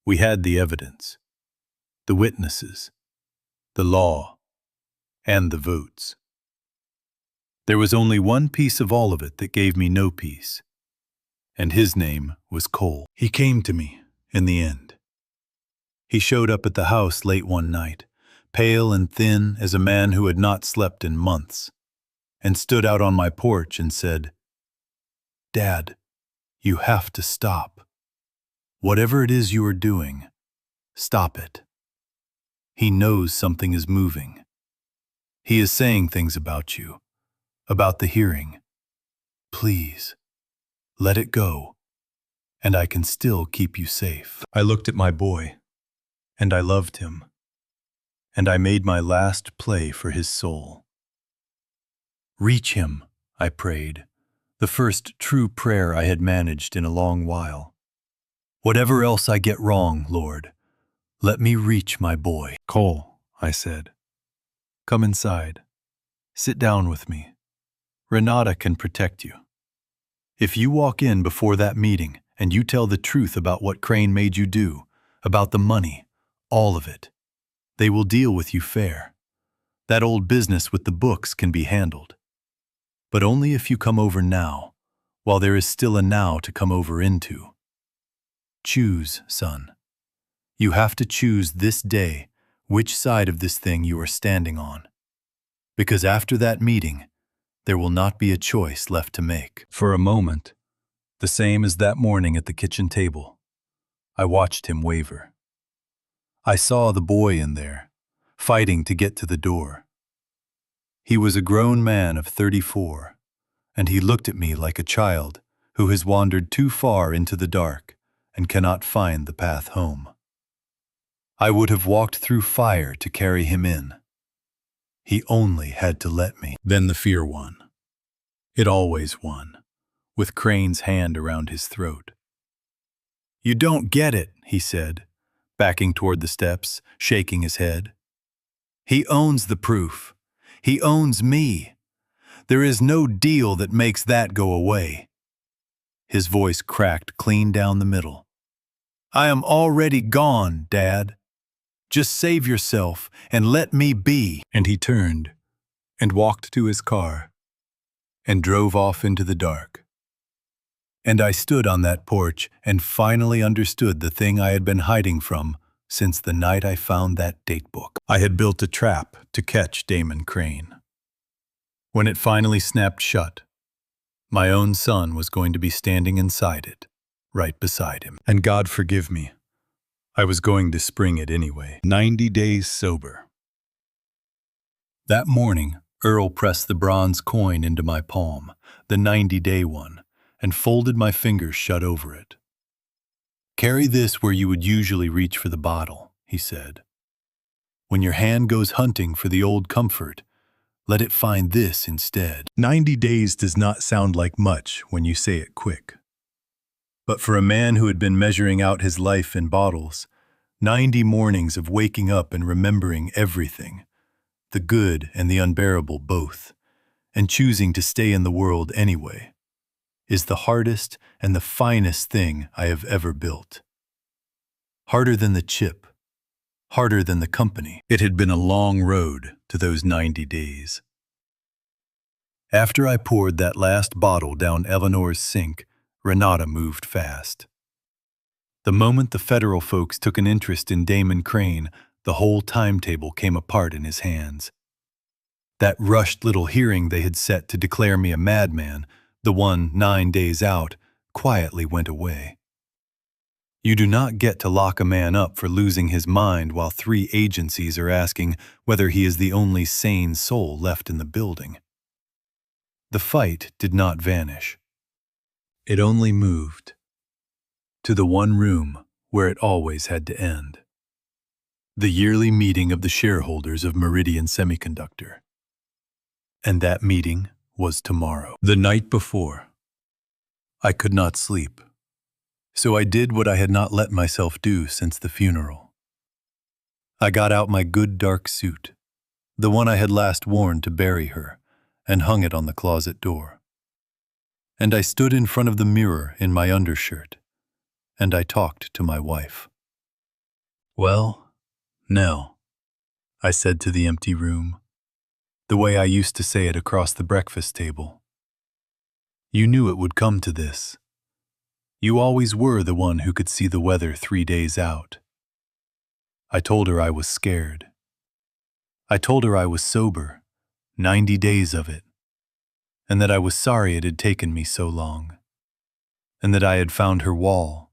We had the evidence, the witnesses, the law, and the votes. There was only one piece of all of it that gave me no peace, and his name was Cole. He came to me in the end. He showed up at the house late one night, pale and thin as a man who had not slept in months, and stood out on my porch and said, "Dad, you have to stop. Whatever it is you are doing, stop it. He knows something is moving. He is saying things about you, about the hearing. Please, let it go, and I can still keep you safe." I looked at my boy, and I loved him, and I made my last play for his soul. "Reach him," I prayed, the first true prayer I had managed in a long while. "Whatever else I get wrong, Lord, let me reach my boy." "Cole," I said, "come inside. Sit down with me. Renata can protect you. If you walk in before that meeting and you tell the truth about what Crane made you do, about the money, all of it, they will deal with you fair. That old business with the books can be handled. But only if you come over now, while there is still a now to come over into. Choose, son. You have to choose this day which side of this thing you are standing on. Because after that meeting, there will not be a choice left to make." For a moment, the same as that morning at the kitchen table, I watched him waver. I saw the boy in there, fighting to get to the door. He was a grown man of 34, and he looked at me like a child who has wandered too far into the dark and cannot find the path home. I would have walked through fire to carry him in. He only had to let me. Then the fear won. It always won, with Crane's hand around his throat. "You don't get it," he said, backing toward the steps, shaking his head. "He owns the proof. He owns me. There is no deal that makes that go away." His voice cracked clean down the middle. "I am already gone, Dad. Just save yourself and let me be." And he turned and walked to his car and drove off into the dark. And I stood on that porch and finally understood the thing I had been hiding from since the night I found that datebook. I had built a trap to catch Damon Crane. When it finally snapped shut, my own son was going to be standing inside it, right beside him. And God forgive me, I was going to spring it anyway. 90 days sober. That morning, Earl pressed the bronze coin into my palm, the 90-day one, and folded my fingers shut over it. "Carry this where you would usually reach for the bottle," he said. "When your hand goes hunting for the old comfort, let it find this instead." 90 days does not sound like much when you say it quick. But for a man who had been measuring out his life in bottles, 90 mornings of waking up and remembering everything, the good and the unbearable both, and choosing to stay in the world anyway, is the hardest and the finest thing I have ever built. Harder than the chip, harder than the company. It had been a long road to those 90 days. After I poured that last bottle down Eleanor's sink, Renata moved fast. The moment the federal folks took an interest in Damon Crane, the whole timetable came apart in his hands. That rushed little hearing they had set to declare me a madman, the one 9 days out, quietly went away. You do not get to lock a man up for losing his mind while 3 agencies are asking whether he is the only sane soul left in the building. The fight did not vanish. It only moved to the one room where it always had to end. The yearly meeting of the shareholders of Meridian Semiconductor. And that meeting was tomorrow. The night before, I could not sleep, so I did what I had not let myself do since the funeral. I got out my good dark suit, the one I had last worn to bury her, and hung it on the closet door. And I stood in front of the mirror in my undershirt, and I talked to my wife. "Well, Nell," I said to the empty room, the way I used to say it across the breakfast table. "You knew it would come to this. You always were the one who could see the weather 3 days out." I told her I was scared. I told her I was sober, 90 days of it, and that I was sorry it had taken me so long, and that I had found her wall,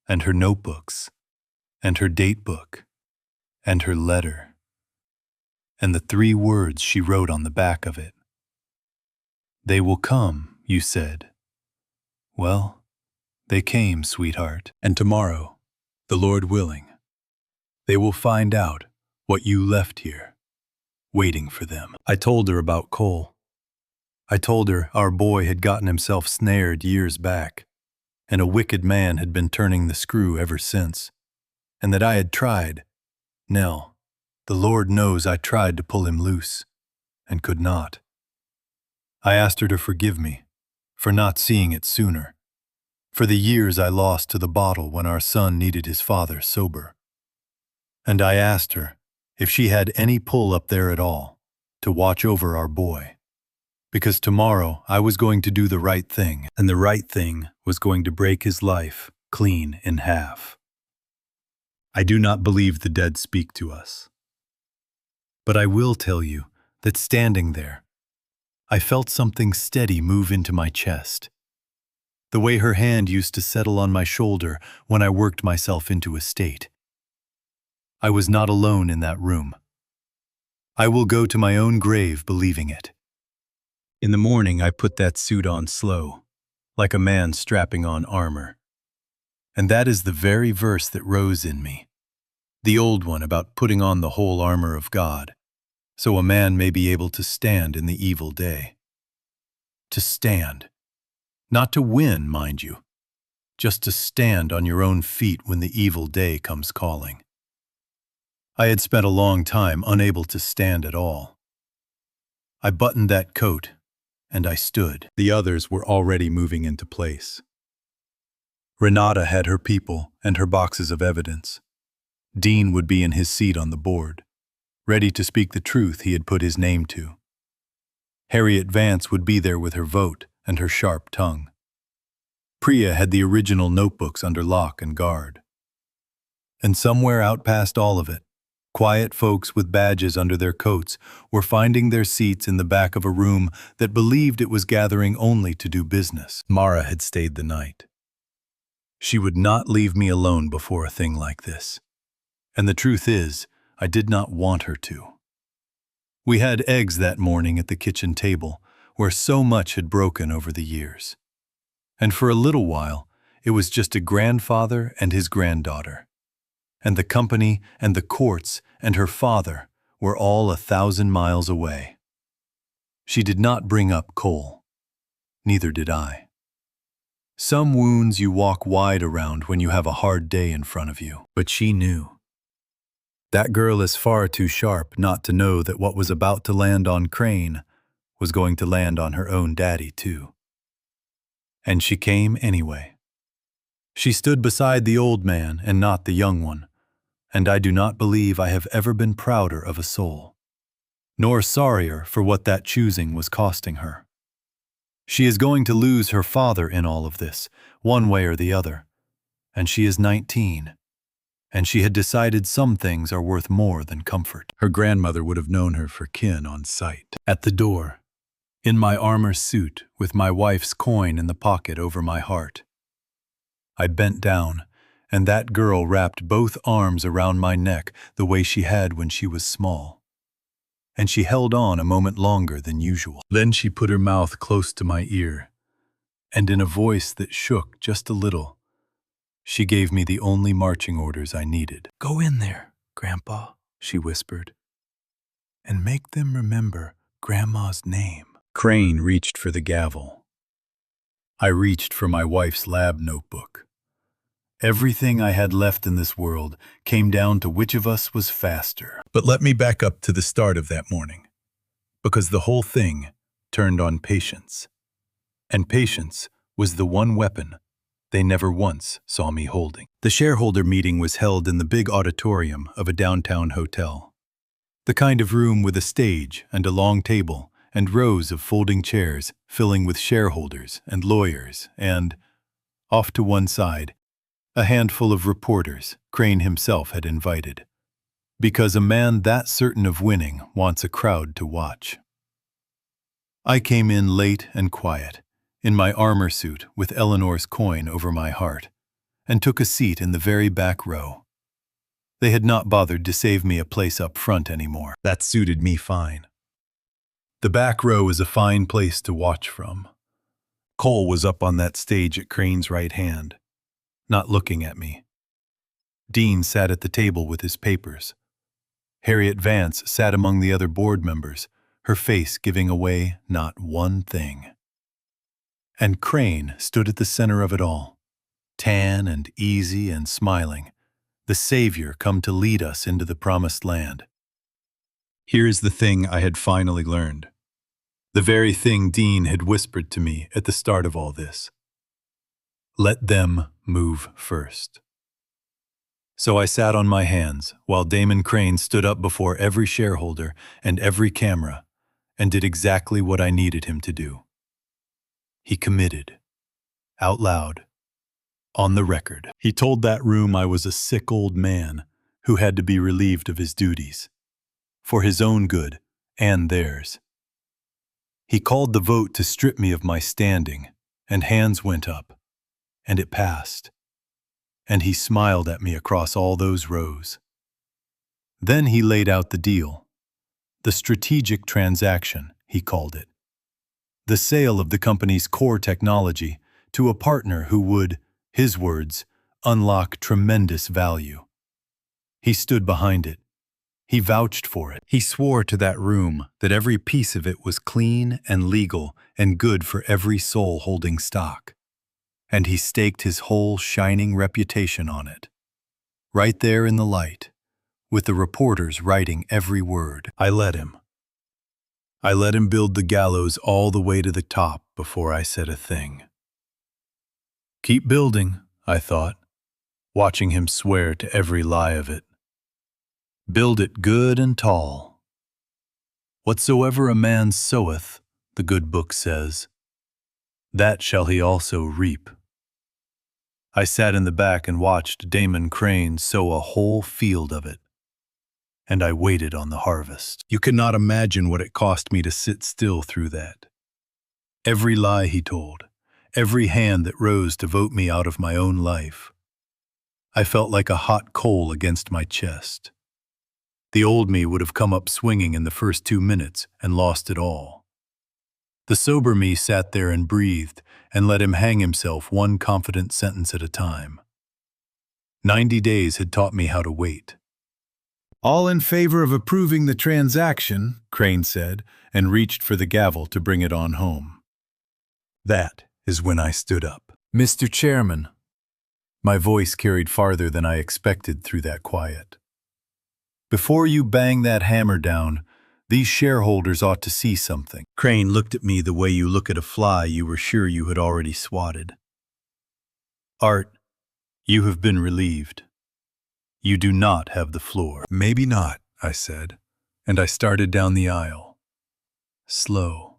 and her notebooks, and her date book, and her letter, and the 3 words she wrote on the back of it. "They will come," you said. Well, they came, sweetheart, and tomorrow, the Lord willing, they will find out what you left here, waiting for them. I told her about Cole. I told her our boy had gotten himself snared years back, and a wicked man had been turning the screw ever since, and that I had tried, Nell, the Lord knows I tried to pull him loose, and could not. I asked her to forgive me for not seeing it sooner, for the years I lost to the bottle when our son needed his father sober. And I asked her if she had any pull up there at all to watch over our boy, because tomorrow I was going to do the right thing, and the right thing was going to break his life clean in half. I do not believe the dead speak to us. But I will tell you that standing there, I felt something steady move into my chest, the way her hand used to settle on my shoulder when I worked myself into a state. I was not alone in that room. I will go to my own grave believing it. In the morning, I put that suit on slow, like a man strapping on armor. And that is the very verse that rose in me, the old one about putting on the whole armor of God, so a man may be able to stand in the evil day. To stand. Not to win, mind you, just to stand on your own feet when the evil day comes calling. I had spent a long time unable to stand at all. I buttoned that coat, and I stood. The others were already moving into place. Renata had her people and her boxes of evidence. Dean would be in his seat on the board, ready to speak the truth he had put his name to. Harriet Vance would be there with her vote and her sharp tongue. Priya had the original notebooks under lock and guard. And somewhere out past all of it, quiet folks with badges under their coats were finding their seats in the back of a room that believed it was gathering only to do business. Mara had stayed the night. She would not leave me alone before a thing like this. And the truth is, I did not want her to. We had eggs that morning at the kitchen table, where so much had broken over the years. And for a little while, it was just a grandfather and his granddaughter. And the company and the courts and her father were all 1,000 miles away. She did not bring up coal. Neither did I. Some wounds you walk wide around when you have a hard day in front of you. But she knew. That girl is far too sharp not to know that what was about to land on Crane was going to land on her own daddy too. And she came anyway. She stood beside the old man and not the young one, and I do not believe I have ever been prouder of a soul, nor sorrier for what that choosing was costing her. She is going to lose her father in all of this, one way or the other, and she is 19, and she had decided some things are worth more than comfort. Her grandmother would have known her for kin on sight. At the door, in my armor suit with my wife's coin in the pocket over my heart, I bent down, and that girl wrapped both arms around my neck the way she had when she was small. And she held on a moment longer than usual. Then she put her mouth close to my ear, and in a voice that shook just a little, she gave me the only marching orders I needed. "Go in there, Grandpa," she whispered, "and make them remember Grandma's name." Crane reached for the gavel. I reached for my wife's lab notebook. Everything I had left in this world came down to which of us was faster. But let me back up to the start of that morning, because the whole thing turned on patience. And patience was the one weapon they never once saw me holding. The shareholder meeting was held in the big auditorium of a downtown hotel. The kind of room with a stage and a long table and rows of folding chairs filling with shareholders and lawyers and, off to one side, a handful of reporters Crane himself had invited, because a man that certain of winning wants a crowd to watch. I came in late and quiet, in my armor suit with Eleanor's coin over my heart, and took a seat in the very back row. They had not bothered to save me a place up front anymore. That suited me fine. The back row is a fine place to watch from. Cole was up on that stage at Crane's right hand, not looking at me. Dean sat at the table with his papers. Harriet Vance sat among the other board members, her face giving away not one thing. And Crane stood at the center of it all, tan and easy and smiling, the Savior come to lead us into the promised land. Here is the thing I had finally learned. The very thing Dean had whispered to me at the start of all this. Let them move first. So I sat on my hands while Damon Crane stood up before every shareholder and every camera and did exactly what I needed him to do. He committed, out loud, on the record. He told that room I was a sick old man who had to be relieved of his duties, for his own good and theirs. He called the vote to strip me of my standing, and hands went up, and it passed. And he smiled at me across all those rows. Then he laid out the deal. The strategic transaction, he called it. The sale of the company's core technology to a partner who would, his words, unlock tremendous value. He stood behind it. He vouched for it. He swore to that room that every piece of it was clean and legal and good for every soul holding stock. And he staked his whole shining reputation on it. Right there in the light, with the reporters writing every word. I let him. I let him build the gallows all the way to the top before I said a thing. Keep building, I thought, watching him swear to every lie of it. Build it good and tall. Whatsoever a man soweth, the good book says, that shall he also reap. I sat in the back and watched Damon Crane sow a whole field of it. And I waited on the harvest. You cannot imagine what it cost me to sit still through that. Every lie he told, every hand that rose to vote me out of my own life. I felt like a hot coal against my chest. The old me would have come up swinging in the first 2 minutes and lost it all. The sober me sat there and breathed and let him hang himself one confident sentence at a time. 90 days had taught me how to wait. "All in favor of approving the transaction," Crane said, and reached for the gavel to bring it on home. That is when I stood up. "Mr. Chairman." My voice carried farther than I expected through that quiet. "Before you bang that hammer down, these shareholders ought to see something." Crane looked at me the way you look at a fly you were sure you had already swatted. "Art, you have been relieved. You do not have the floor." "Maybe not," I said, and I started down the aisle. Slow.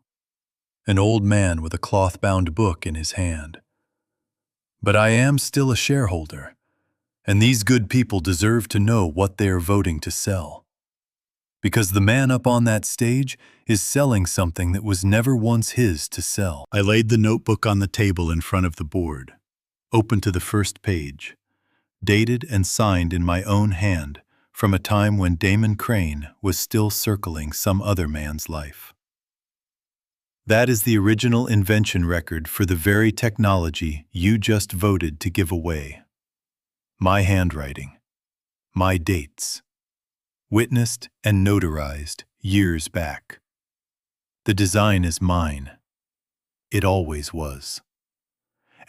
An old man with a cloth-bound book in his hand. But I am still a shareholder, and these good people deserve to know what they are voting to sell. Because the man up on that stage is selling something that was never once his to sell. I laid the notebook on the table in front of the board, open to the first page, dated and signed in my own hand from a time when Damon Crane was still circling some other man's life. That is the original invention record for the very technology you just voted to give away. My handwriting, my dates, witnessed and notarized years back. The design is mine. It always was.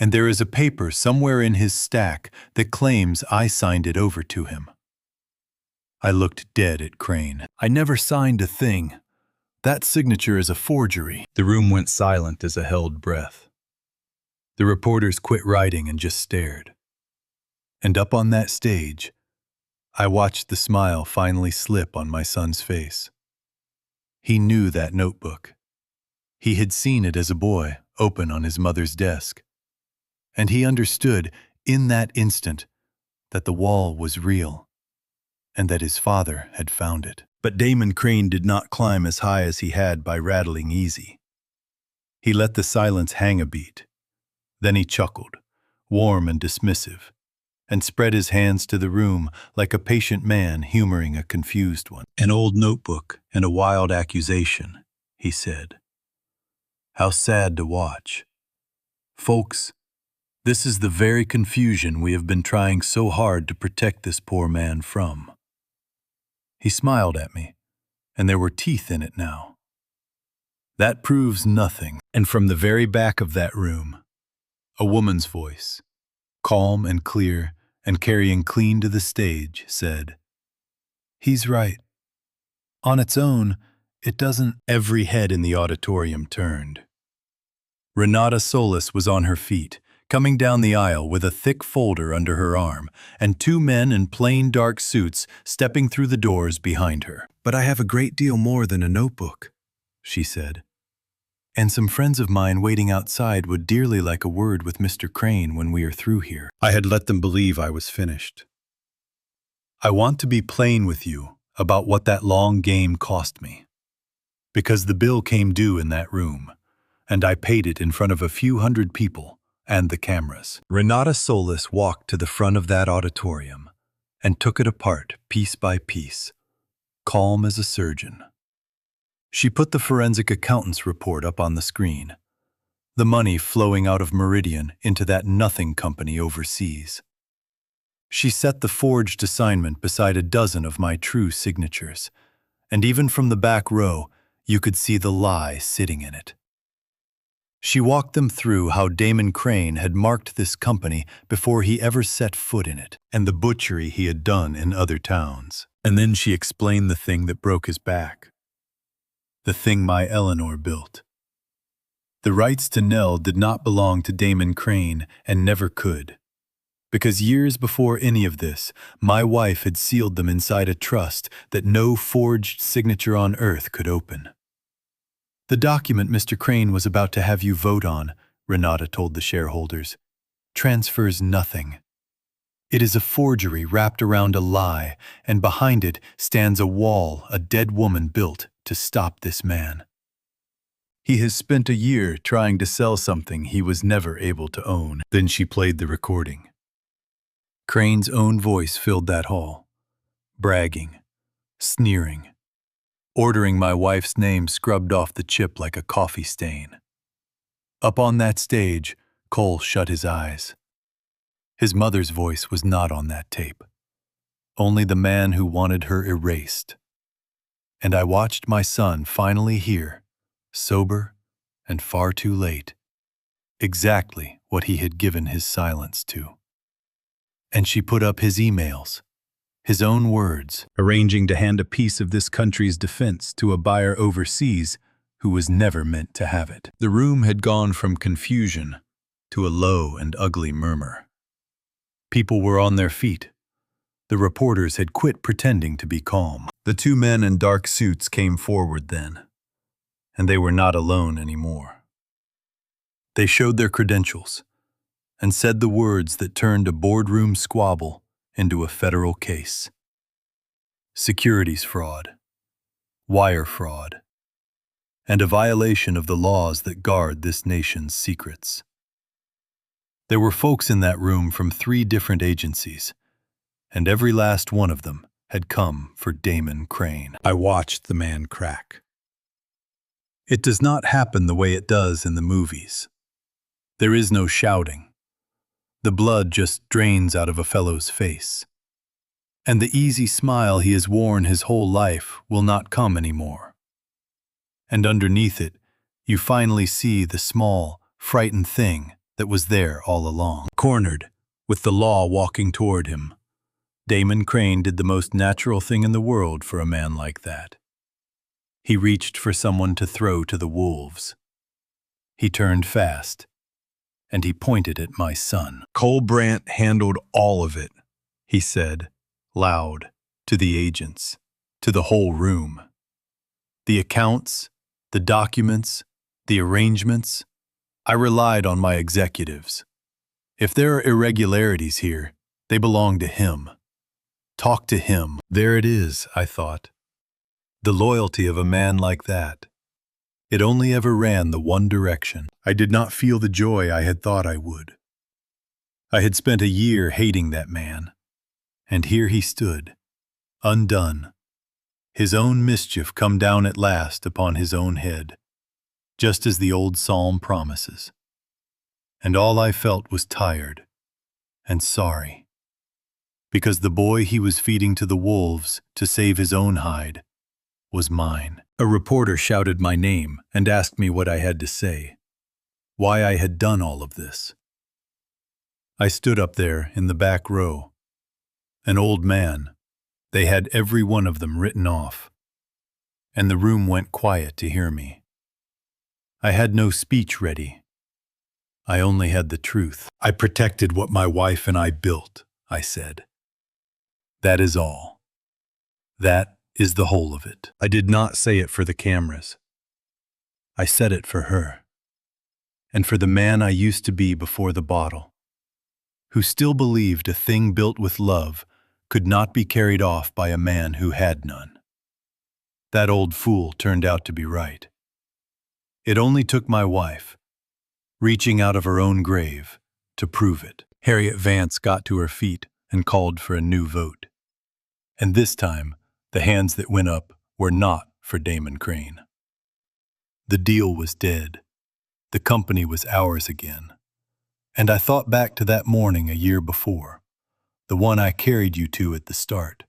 And there is a paper somewhere in his stack that claims I signed it over to him. I looked dead at Crane. "I never signed a thing. That signature is a forgery." The room went silent as a held breath. The reporters quit writing and just stared. And up on that stage, I watched the smile finally slip on my son's face. He knew that notebook. He had seen it as a boy, open on his mother's desk. And he understood, in that instant, that the wall was real, and that his father had found it. But Damon Crane did not climb as high as he had by rattling easy. He let the silence hang a beat. Then he chuckled, warm and dismissive, and spread his hands to the room like a patient man humoring a confused one. "An old notebook and a wild accusation," he said. "How sad to watch. Folks, this is the very confusion we have been trying so hard to protect this poor man from." He smiled at me, and there were teeth in it now. "That proves nothing." And from the very back of that room, a woman's voice, calm and clear and carrying clean to the stage, said, "He's right. On its own, it doesn't." Every head in the auditorium turned. Renata Solis was on her feet, coming down the aisle with a thick folder under her arm, and 2 men in plain dark suits stepping through the doors behind her. "But I have a great deal more than a notebook," she said. "And some friends of mine waiting outside would dearly like a word with Mr. Crane when we are through here." I had let them believe I was finished. "I want to be plain with you about what that long game cost me. Because the bill came due in that room, and I paid it in front of a few hundred people and the cameras." Renata Solis walked to the front of that auditorium and took it apart piece by piece, calm as a surgeon. She put the forensic accountant's report up on the screen, the money flowing out of Meridian into that nothing company overseas. She set the forged assignment beside a dozen of my true signatures, and even from the back row, you could see the lie sitting in it. She walked them through how Damon Crane had marked this company before he ever set foot in it, and the butchery he had done in other towns. And then she explained the thing that broke his back. The thing my Eleanor built. The rights to Nell did not belong to Damon Crane and never could. Because years before any of this, my wife had sealed them inside a trust that no forged signature on earth could open. "The document Mr. Crane was about to have you vote on," Renata told the shareholders, transfers nothing. It is a forgery wrapped around a lie, and behind it stands a wall a dead woman built to stop this man. He has spent a year trying to sell something he was never able to own. Then she played the recording. Crane's own voice filled that hall, bragging, sneering, ordering my wife's name scrubbed off the chip like a coffee stain. Up on that stage, Cole shut his eyes. His mother's voice was not on that tape, only the man who wanted her erased. And I watched my son finally hear, sober and far too late, exactly what he had given his silence to. And she put up his emails, his own words, arranging to hand a piece of this country's defense to a buyer overseas who was never meant to have it. The room had gone from confusion to a low and ugly murmur. People were on their feet. The reporters had quit pretending to be calm. The two men in dark suits came forward then, and they were not alone anymore. They showed their credentials and said the words that turned a boardroom squabble into a federal case. Securities fraud, wire fraud, and a violation of the laws that guard this nation's secrets. There were folks in that room from 3 different agencies, and every last one of them had come for Damon Crane. I watched the man crack. It does not happen the way it does in the movies. There is no shouting. The blood just drains out of a fellow's face. And the easy smile he has worn his whole life will not come anymore. And underneath it, you finally see the small, frightened thing that was there all along. Cornered, with the law walking toward him, Damon Crane did the most natural thing in the world for a man like that. He reached for someone to throw to the wolves. He turned fast, and he pointed at my son. "Cole Brandt handled all of it," he said, loud, to the agents, to the whole room. "The accounts, the documents, the arrangements, I relied on my executives. If there are irregularities here, they belong to him. Talk to him." There it is, I thought. The loyalty of a man like that. It only ever ran the one direction. I did not feel the joy I had thought I would. I had spent a year hating that man, and here he stood, undone, his own mischief come down at last upon his own head, just as the old psalm promises. And all I felt was tired and sorry, because the boy he was feeding to the wolves to save his own hide was mine. A reporter shouted my name and asked me what I had to say, why I had done all of this. I stood up there in the back row. An old man. They had every one of them written off, and the room went quiet to hear me. I had no speech ready. I only had the truth. "I protected what my wife and I built," I said. "That is all. That is the whole of it." I did not say it for the cameras. I said it for her, and for the man I used to be before the bottle, who still believed a thing built with love could not be carried off by a man who had none. That old fool turned out to be right. It only took my wife, reaching out of her own grave, to prove it. Harriet Vance got to her feet and called for a new vote. And this time, the hands that went up were not for Damon Crane. The deal was dead. The company was ours again. And I thought back to that morning a year before, the one I carried you to at the start,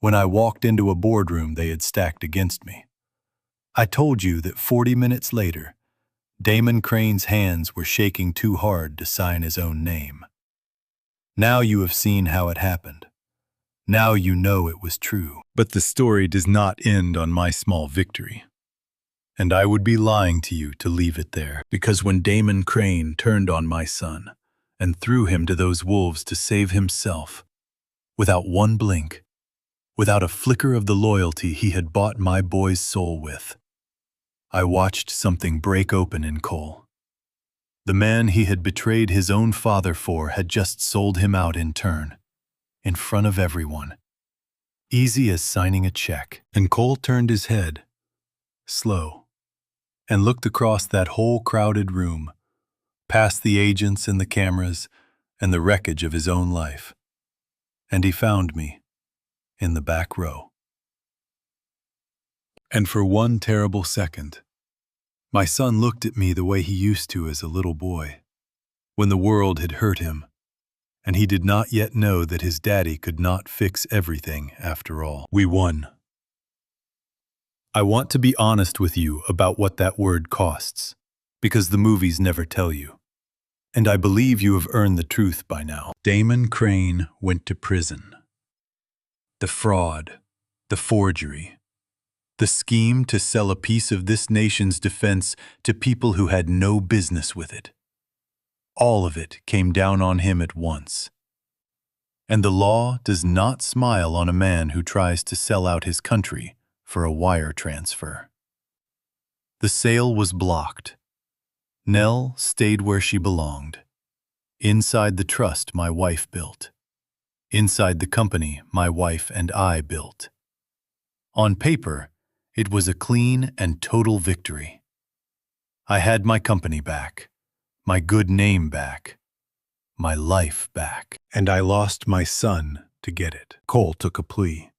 when I walked into a boardroom they had stacked against me. I told you that 40 minutes later, Damon Crane's hands were shaking too hard to sign his own name. Now you have seen how it happened. Now you know it was true. But the story does not end on my small victory. And I would be lying to you to leave it there, because when Damon Crane turned on my son and threw him to those wolves to save himself, without one blink, without a flicker of the loyalty he had bought my boy's soul with, I watched something break open in Cole. The man he had betrayed his own father for had just sold him out in turn, in front of everyone. Easy as signing a check. And Cole turned his head, slow, and looked across that whole crowded room, past the agents and the cameras and the wreckage of his own life. And he found me, in the back row. And for one terrible second, my son looked at me the way he used to as a little boy, when the world had hurt him, and he did not yet know that his daddy could not fix everything after all. We won. I want to be honest with you about what that word costs, because the movies never tell you. And I believe you have earned the truth by now. Damon Crane went to prison. The fraud, the forgery, the scheme to sell a piece of this nation's defense to people who had no business with it. All of it came down on him at once. And the law does not smile on a man who tries to sell out his country for a wire transfer. The sale was blocked. Nell stayed where she belonged, inside the trust my wife built, inside the company my wife and I built. On paper, it was a clean and total victory. I had my company back, my good name back, my life back, and I lost my son to get it. Cole took a plea.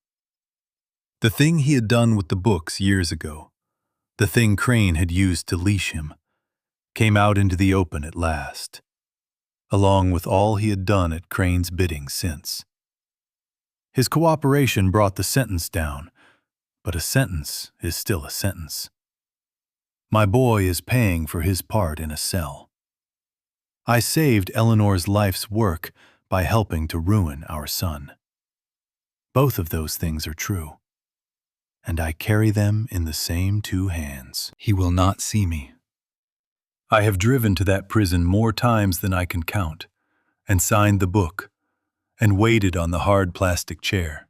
The thing he had done with the books years ago, the thing Crane had used to leash him, came out into the open at last, along with all he had done at Crane's bidding since. His cooperation brought the sentence down, but a sentence is still a sentence. My boy is paying for his part in a cell. I saved Eleanor's life's work by helping to ruin our son. Both of those things are true, and I carry them in the same two hands. He will not see me. I have driven to that prison more times than I can count, and signed the book, and waited on the hard plastic chair.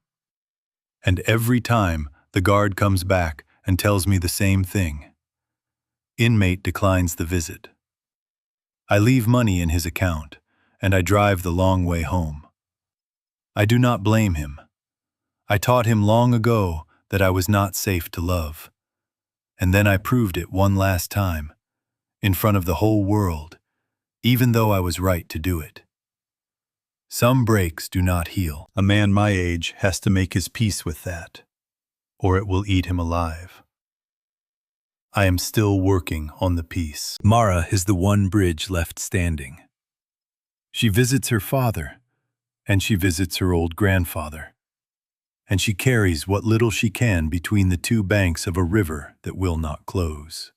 And every time the guard comes back and tells me the same thing. Inmate declines the visit. I leave money in his account, and I drive the long way home. I do not blame him. I taught him long ago that I was not safe to love, and then I proved it one last time, in front of the whole world, even though I was right to do it. Some breaks do not heal. A man my age has to make his peace with that, or it will eat him alive. I am still working on the peace. Mara is the one bridge left standing. She visits her father, and she visits her old grandfather, and she carries what little she can between the two banks of a river that will not close.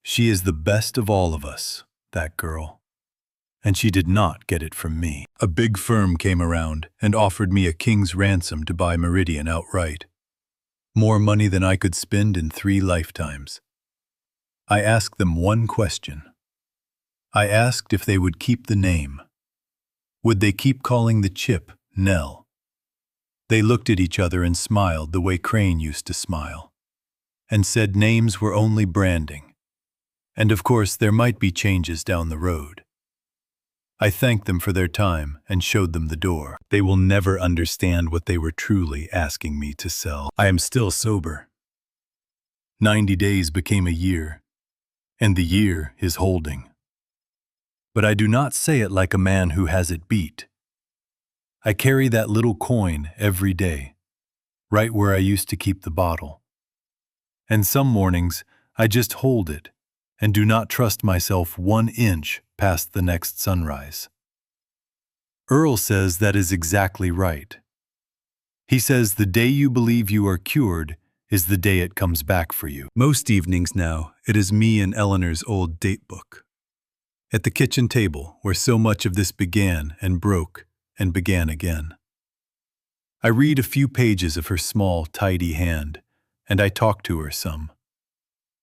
She is the best of all of us, that girl, and she did not get it from me. A big firm came around and offered me a king's ransom to buy Meridian outright. More money than I could spend in 3 lifetimes. I asked them one question. I asked if they would keep the name. Would they keep calling the chip Nell? They looked at each other and smiled the way Crane used to smile, and said names were only branding. And of course there might be changes down the road. I thanked them for their time and showed them the door. They will never understand what they were truly asking me to sell. I am still sober. 90 days became a year, and the year is holding. But I do not say it like a man who has it beat. I carry that little coin every day, right where I used to keep the bottle. And some mornings I just hold it and do not trust myself 1 inch past the next sunrise. Earl says that is exactly right. He says the day you believe you are cured is the day it comes back for you. Most evenings now, it is me and Eleanor's old date book. At the kitchen table where so much of this began and broke and began again. I read a few pages of her small, tidy hand, and I talk to her some.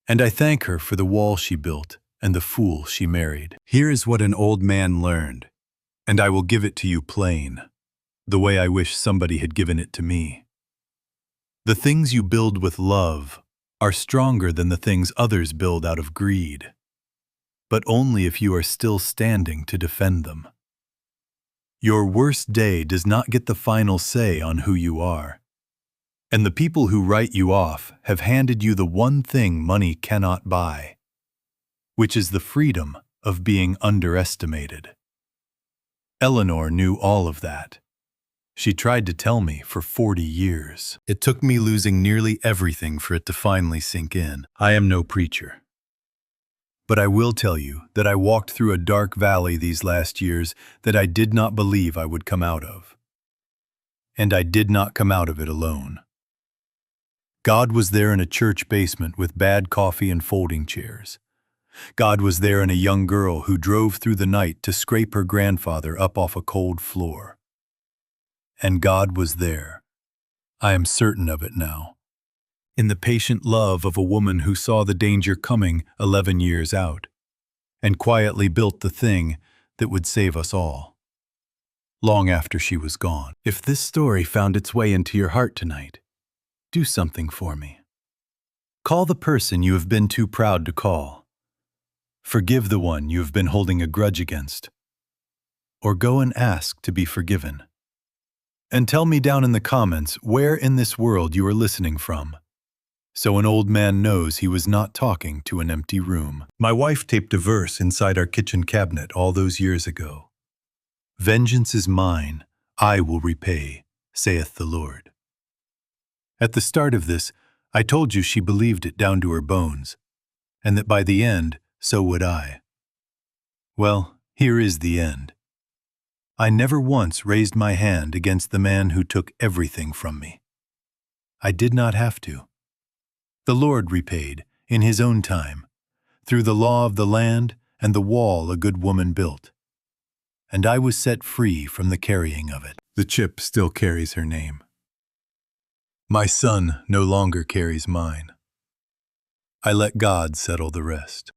And I thank her for the wall she built and the fool she married. Here is what an old man learned, and I will give it to you plain, the way I wish somebody had given it to me. The things you build with love are stronger than the things others build out of greed. but only if you are still standing to defend them. Your worst day does not get the final say on who you are. And the people who write you off have handed you the one thing money cannot buy, which is the freedom of being underestimated. Eleanor knew all of that. She tried to tell me for 40 years. It took me losing nearly everything for it to finally sink in. I am no preacher. But I will tell you that I walked through a dark valley these last years that I did not believe I would come out of. And I did not come out of it alone. God was there in a church basement with bad coffee and folding chairs. God was there in a young girl who drove through the night to scrape her grandfather up off a cold floor. And God was there, I am certain of it now, in the patient love of a woman who saw the danger coming 11 years out, and quietly built the thing that would save us all, long after she was gone. If this story found its way into your heart tonight, do something for me. Call the person you have been too proud to call. Forgive the one you have been holding a grudge against. Or go and ask to be forgiven. And tell me down in the comments where in this world you are listening from, so an old man knows he was not talking to an empty room. My wife taped a verse inside our kitchen cabinet all those years ago. "Vengeance is mine, I will repay, saith the Lord." At the start of this, I told you she believed it down to her bones, and that by the end, so would I. Well, here is the end. I never once raised my hand against the man who took everything from me. I did not have to. The Lord repaid, in His own time, through the law of the land and the wall a good woman built. And I was set free from the carrying of it. The chip still carries her name. My son no longer carries mine. I let God settle the rest.